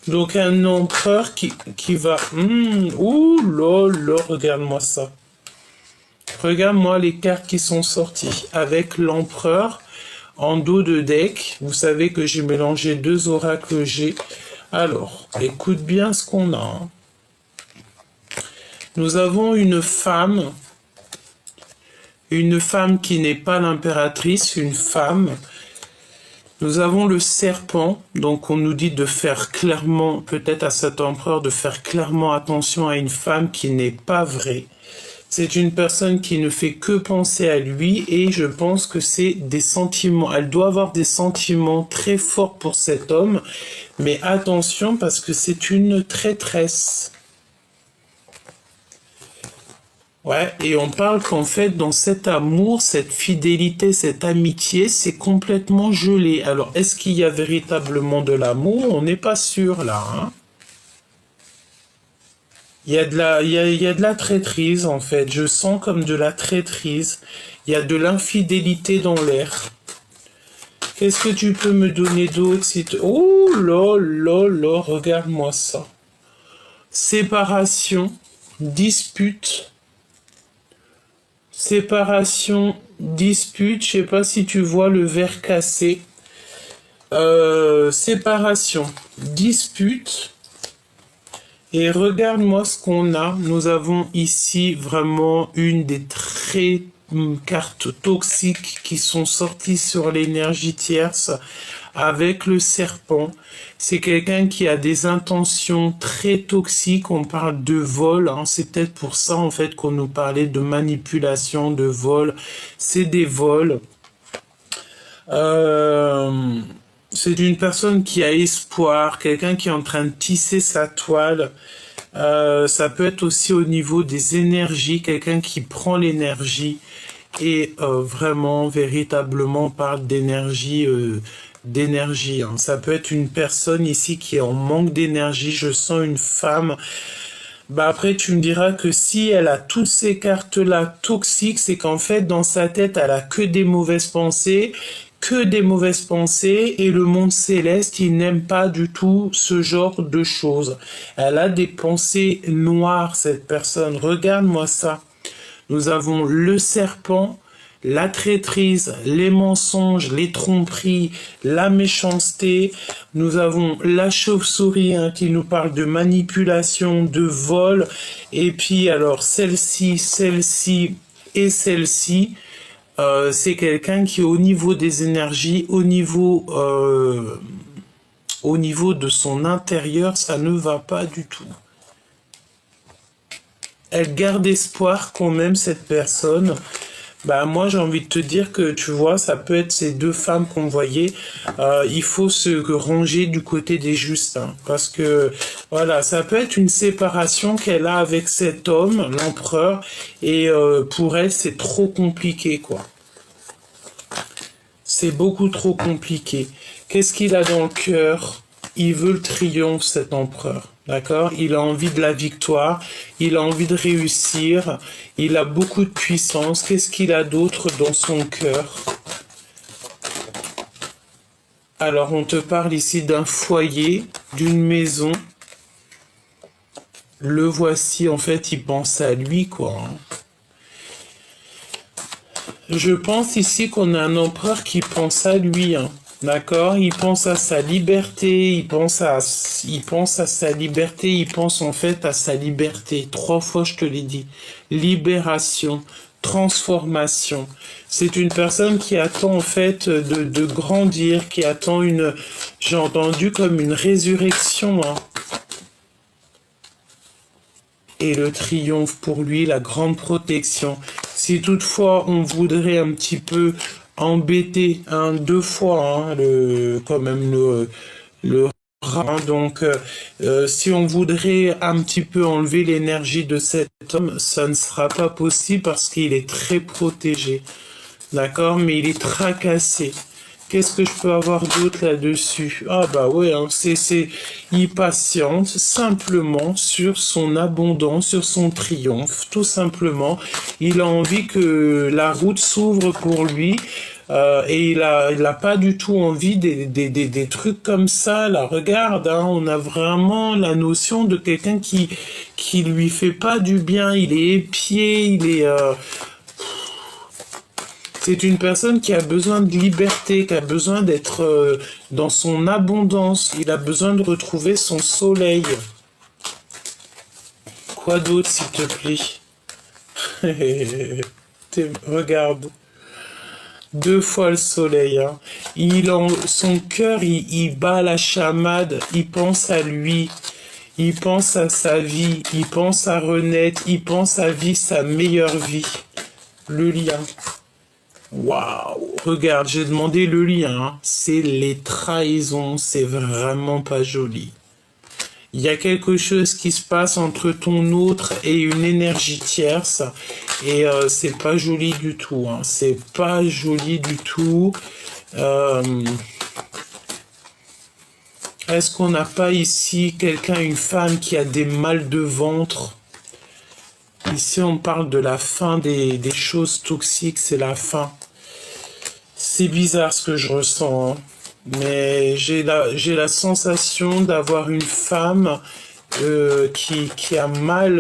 Donc, un empereur qui va... ouh là là, regarde-moi ça. Regarde-moi les cartes qui sont sorties avec l'empereur en dos de deck. Vous savez que j'ai mélangé deux oracles G. Alors, écoute bien ce qu'on a. Hein. Nous avons une femme qui n'est pas l'impératrice, une femme. Nous avons le serpent, donc on nous dit de faire clairement, peut-être à cet empereur, de faire clairement attention à une femme qui n'est pas vraie. C'est une personne qui ne fait que penser à lui et je pense que c'est des sentiments. Elle doit avoir des sentiments très forts pour cet homme. Mais attention parce que c'est une traîtresse. Ouais, et on parle qu'en fait, dans cet amour, cette fidélité, cette amitié, c'est complètement gelé. Alors, est-ce qu'il y a véritablement de l'amour? On n'est pas sûr là. Hein. Il y a de la traîtrise en fait. Je sens comme de la traîtrise. Il y a de l'infidélité dans l'air. Qu'est-ce que tu peux me donner d'autre si tu... Oh là là là, regarde-moi ça. Séparation, dispute. Séparation, dispute. Je sais pas si tu vois le verre cassé. Séparation, dispute. Et regarde-moi ce qu'on a. Nous avons ici vraiment une des très cartes toxiques qui sont sorties sur l'énergie tierce avec le serpent. C'est quelqu'un qui a des intentions très toxiques. On parle de vol. Hein. C'est peut-être pour ça en fait qu'on nous parlait de manipulation, de vol. C'est des vols. C'est une personne qui a espoir, quelqu'un qui est en train de tisser sa toile. Ça peut être aussi au niveau des énergies, quelqu'un qui prend l'énergie et vraiment, véritablement parle d'énergie d'énergie. Hein. Ça peut être une personne ici qui est en manque d'énergie. Je sens une femme. Bah après, tu me diras que si elle a toutes ces cartes-là toxiques, c'est qu'en fait, dans sa tête, elle a que des mauvaises pensées, et le monde céleste, il n'aime pas du tout ce genre de choses. Elle a des pensées noires, cette personne. Regarde-moi ça. Nous avons le serpent, la traîtrise, les mensonges, les tromperies, la méchanceté. Nous avons la chauve-souris hein, qui nous parle de manipulation, de vol. Et puis alors celle-ci, celle-ci et celle-ci, c'est quelqu'un qui au niveau des énergies, au niveau de son intérieur, ça ne va pas du tout. Elle garde espoir quand même, cette personne. Bah moi j'ai envie de te dire que tu vois ça peut être ces deux femmes qu'on voyait, il faut se ranger du côté des justes hein, parce que voilà ça peut être une séparation qu'elle a avec cet homme l'empereur et pour elle c'est trop compliqué quoi, c'est beaucoup trop compliqué. Qu'est-ce qu'il a dans le cœur? Il veut le triomphe cet empereur. D'accord? Il a envie de la victoire, il a envie de réussir, il a beaucoup de puissance. Qu'est-ce qu'il a d'autre dans son cœur? Alors, on te parle ici d'un foyer, d'une maison. Le voici, en fait, il pense à lui, quoi. Je pense ici qu'on a un empereur qui pense à lui, hein. D'accord, il pense à sa liberté, il pense à sa liberté, il pense en fait à sa liberté. 3 fois je te l'ai dit. Libération, transformation. C'est une personne qui attend en fait de grandir, qui attend j'ai entendu comme une résurrection, hein. Et le triomphe pour lui, la grande protection. Si toutefois on voudrait un petit peu embêter 2 fois hein, quand même le rat, donc si on voudrait un petit peu enlever l'énergie de cet homme, ça ne sera pas possible parce qu'il est très protégé, d'accord, mais il est tracassé. Qu'est-ce que je peux avoir d'autre là-dessus? Ah bah ouais, hein, il patiente simplement sur son abondance, sur son triomphe, tout simplement. Il a envie que la route s'ouvre pour lui. Et il a pas du tout envie des trucs comme ça. Là, regarde, hein, on a vraiment la notion de quelqu'un qui lui fait pas du bien. Il est épié, c'est une personne qui a besoin de liberté, qui a besoin d'être dans son abondance. Il a besoin de retrouver son soleil. Quoi d'autre, s'il te plaît? Regarde. 2 fois le soleil. Hein. Son cœur, il bat la chamade. Il pense à lui. Il pense à sa vie. Il pense à renaître. Il pense à vivre sa meilleure vie. Le lien. Waouh, regarde, j'ai demandé le lien, hein. C'est les trahisons, c'est vraiment pas joli. Il y a quelque chose qui se passe entre ton autre et une énergie tierce, et c'est pas joli du tout, hein. C'est pas joli du tout. Est-ce qu'on n'a pas ici une femme qui a des mal de ventre? Ici, on parle de la fin des choses toxiques, c'est la fin. C'est bizarre ce que je ressens, hein. Mais j'ai la sensation d'avoir une femme qui a mal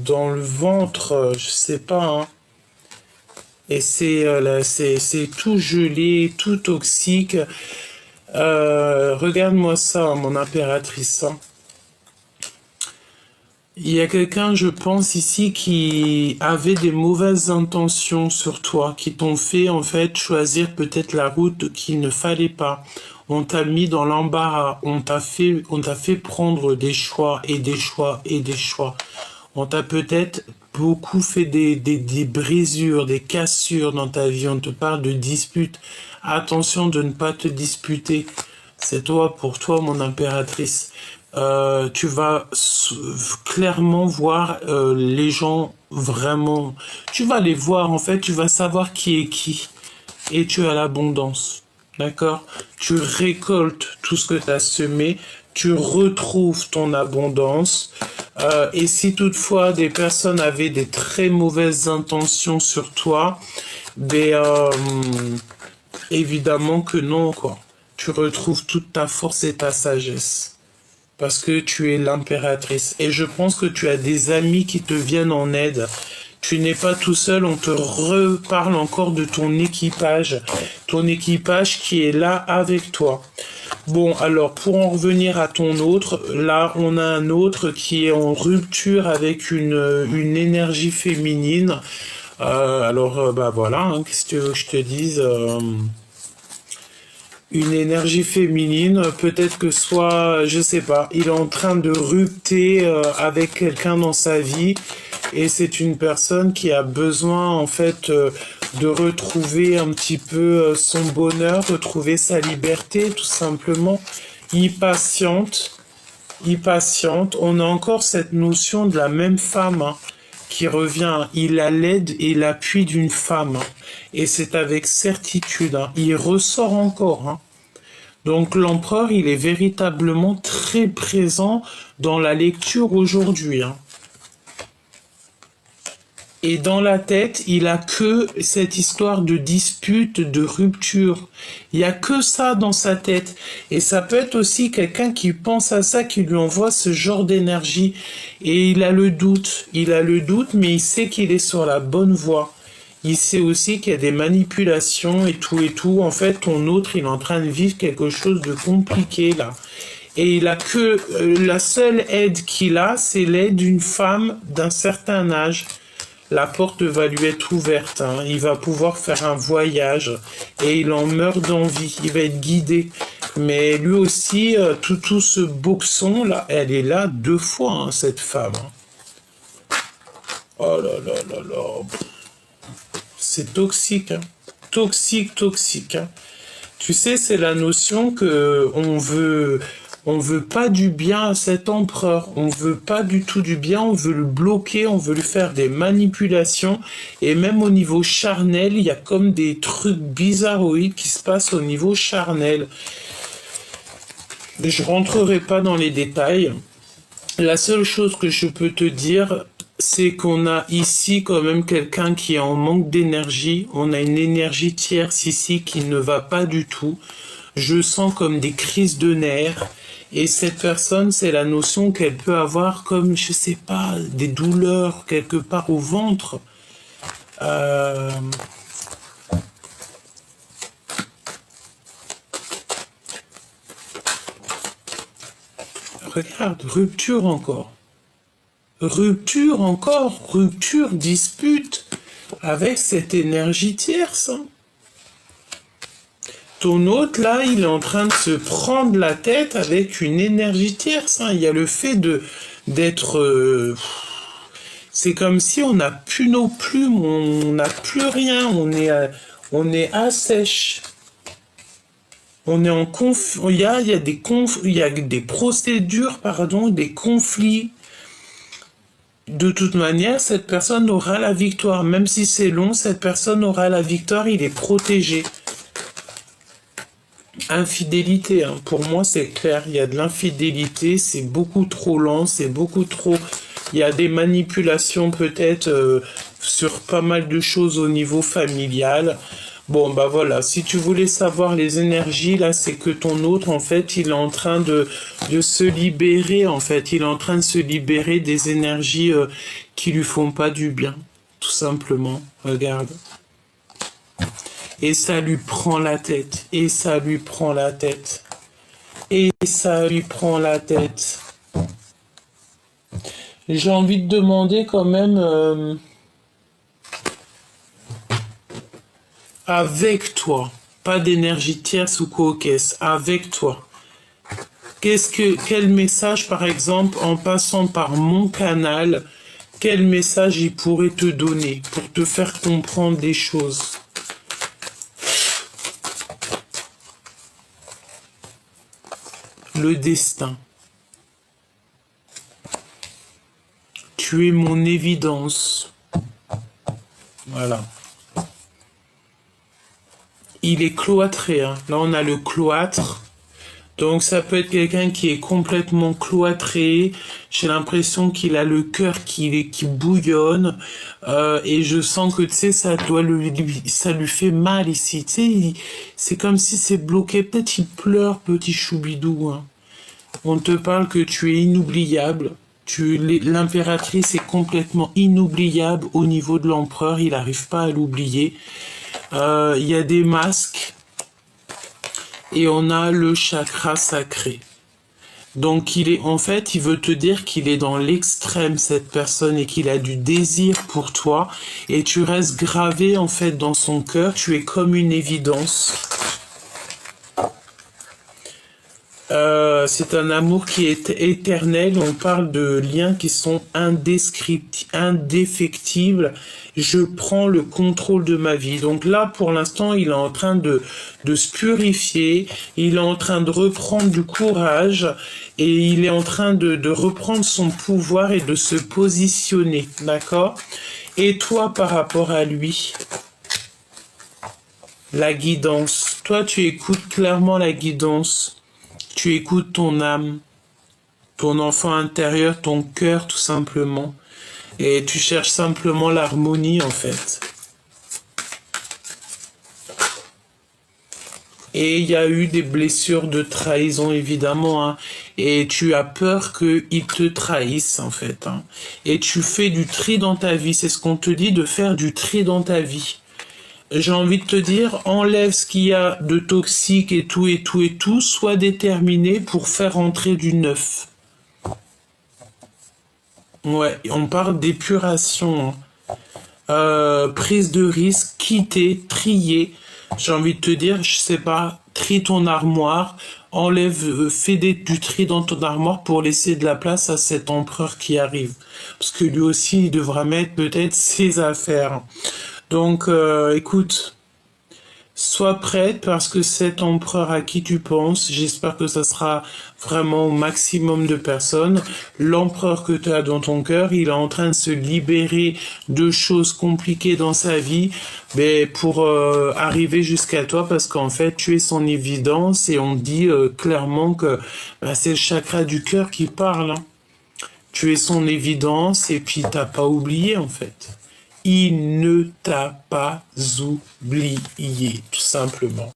dans le ventre, je sais pas, hein. Et c'est tout gelé, tout toxique. Regarde-moi ça, mon impératrice, hein. Il y a quelqu'un, je pense, ici qui avait des mauvaises intentions sur toi, qui t'ont fait, en fait, choisir peut-être la route qu'il ne fallait pas. On t'a mis dans l'embarras, on t'a fait prendre des choix et des choix et des choix. On t'a peut-être beaucoup fait des brisures, des cassures dans ta vie. On te parle de disputes. Attention de ne pas te disputer. C'est pour toi, mon impératrice. Tu vas clairement voir les gens vraiment. Tu vas les voir, en fait, tu vas savoir qui est qui. Et tu as l'abondance. D'accord? Tu récoltes tout ce que tu as semé, tu retrouves ton abondance. Et si toutefois des personnes avaient des très mauvaises intentions sur toi, ben, évidemment que non, quoi. Tu retrouves toute ta force et ta sagesse. Parce que tu es l'impératrice. Et je pense que tu as des amis qui te viennent en aide. Tu n'es pas tout seul, on te reparle encore de ton équipage. Ton équipage qui est là avec toi. Bon, alors, pour en revenir à ton autre, là, on a un autre qui est en rupture avec une énergie féminine. Bah voilà, hein, qu'est-ce que tu veux que je te dise une énergie féminine, peut-être que soit, je sais pas, il est en train de rupter avec quelqu'un dans sa vie et c'est une personne qui a besoin en fait de retrouver un petit peu son bonheur, retrouver sa liberté tout simplement. Impatiente, impatiente. On a encore cette notion de la même femme hein, qui revient. Il a l'aide et l'appui d'une femme. Hein. Et c'est avec certitude. Hein. Il ressort encore. Hein. Donc l'empereur, il est véritablement très présent dans la lecture aujourd'hui. Hein. Et dans la tête, il a que cette histoire de dispute, de rupture. Il y a que ça dans sa tête. Et ça peut être aussi quelqu'un qui pense à ça, qui lui envoie ce genre d'énergie. Et il a le doute. Il a le doute, mais il sait qu'il est sur la bonne voie. Il sait aussi qu'il y a des manipulations et tout et tout. En fait, ton autre, il est en train de vivre quelque chose de compliqué là. Et il a que la seule aide qu'il a, c'est l'aide d'une femme d'un certain âge. La porte va lui être ouverte. Hein. Il va pouvoir faire un voyage et il en meurt d'envie. Il va être guidé. Mais lui aussi, tout ce boxon là, elle est là 2 fois, hein, cette femme. Hein. Oh là là là là. C'est toxique. Hein. Toxique, toxique. Hein. Tu sais, c'est la notion que on veut pas du bien à cet empereur. On veut pas du tout du bien. On veut le bloquer. On veut lui faire des manipulations. Et même au niveau charnel, il y a comme des trucs bizarroïdes qui se passent au niveau charnel. Je rentrerai pas dans les détails. La seule chose que je peux te dire, c'est qu'on a ici quand même quelqu'un qui est en manque d'énergie. On a une énergie tierce ici qui ne va pas du tout. Je sens comme des crises de nerfs. Et cette personne, c'est la notion qu'elle peut avoir comme, je sais pas, des douleurs quelque part au ventre. Regarde, rupture encore. Rupture encore, rupture, dispute avec cette énergie tierce. Hein. Ton hôte, là, il est en train de se prendre la tête avec une énergie tierce. Hein. Il y a le fait d'être... c'est comme si on n'a plus nos plumes, on n'a plus rien, on est à sèche. On est en il y a il y a des procédures, pardon, des conflits. De toute manière, cette personne aura la victoire. Même si c'est long, cette personne aura la victoire, il est protégé. Infidélité, hein. Pour moi, c'est clair. Il y a de l'infidélité, c'est beaucoup trop lent, c'est beaucoup trop... Il y a des manipulations peut-être sur pas mal de choses au niveau familial. Bon, bah voilà, si tu voulais savoir les énergies, là, c'est que ton autre, en fait, il est en train de se libérer, en fait. Il est en train de se libérer des énergies qui lui font pas du bien, tout simplement. Regarde. Et ça lui prend la tête, et ça lui prend la tête, et ça lui prend la tête. J'ai envie de demander quand même... avec toi, pas d'énergie tierce ou coquesse, avec toi. Quel message, par exemple, en passant par mon canal, quel message il pourrait te donner pour te faire comprendre des choses? Le destin. Tu es mon évidence. Voilà. il est cloîtré, hein. Là, on a le cloître. Donc, ça peut être quelqu'un qui est complètement cloîtré. J'ai l'impression qu'il a le cœur qui bouillonne. Et je sens que, tu sais, ça lui fait mal ici. Tu sais, c'est comme si c'est bloqué. Peut-être il pleure, petit choubidou, hein. On te parle que tu es inoubliable. L'impératrice est complètement inoubliable au niveau de l'empereur. Il n'arrive pas à l'oublier. Il y a des masques. Et on a le chakra sacré. Donc en fait, il veut te dire qu'il est dans l'extrême, cette personne, et qu'il a du désir pour toi. Et tu restes gravé, en fait, dans son cœur. Tu es comme une évidence. C'est un amour qui est éternel. On parle de liens qui sont indéfectibles. Je prends le contrôle de ma vie. Donc là, pour l'instant, il est en train de se purifier. Il est en train de reprendre du courage. Et il est en train de reprendre son pouvoir et de se positionner. D'accord? Et toi, par rapport à lui, la guidance. Toi, tu écoutes clairement la guidance. Tu écoutes ton âme, ton enfant intérieur, ton cœur tout simplement. Et tu cherches simplement l'harmonie en fait. Et il y a eu des blessures de trahison évidemment. Hein. Et tu as peur qu'ils te trahissent en fait. Hein. Et tu fais du tri dans ta vie. C'est ce qu'on te dit de faire du tri dans ta vie. J'ai envie de te dire, enlève ce qu'il y a de toxique et tout, et tout, et tout, sois déterminé pour faire entrer du neuf. Ouais, on parle d'épuration, hein. Prise de risque, quitter, trier. J'ai envie de te dire, je sais pas, trie ton armoire, enlève, fais du tri dans ton armoire pour laisser de la place à cet empereur qui arrive. Parce que lui aussi, il devra mettre peut-être ses affaires. Donc, écoute, sois prête parce que cet empereur à qui tu penses, j'espère que ça sera vraiment au maximum de personnes. L'empereur que tu as dans ton cœur, il est en train de se libérer de choses compliquées dans sa vie, mais pour arriver jusqu'à toi parce qu'en fait, tu es son évidence et on dit clairement que c'est le chakra du cœur qui parle. Hein. Tu es son évidence et puis t'as pas oublié en fait. Il ne t'a pas oublié, tout simplement.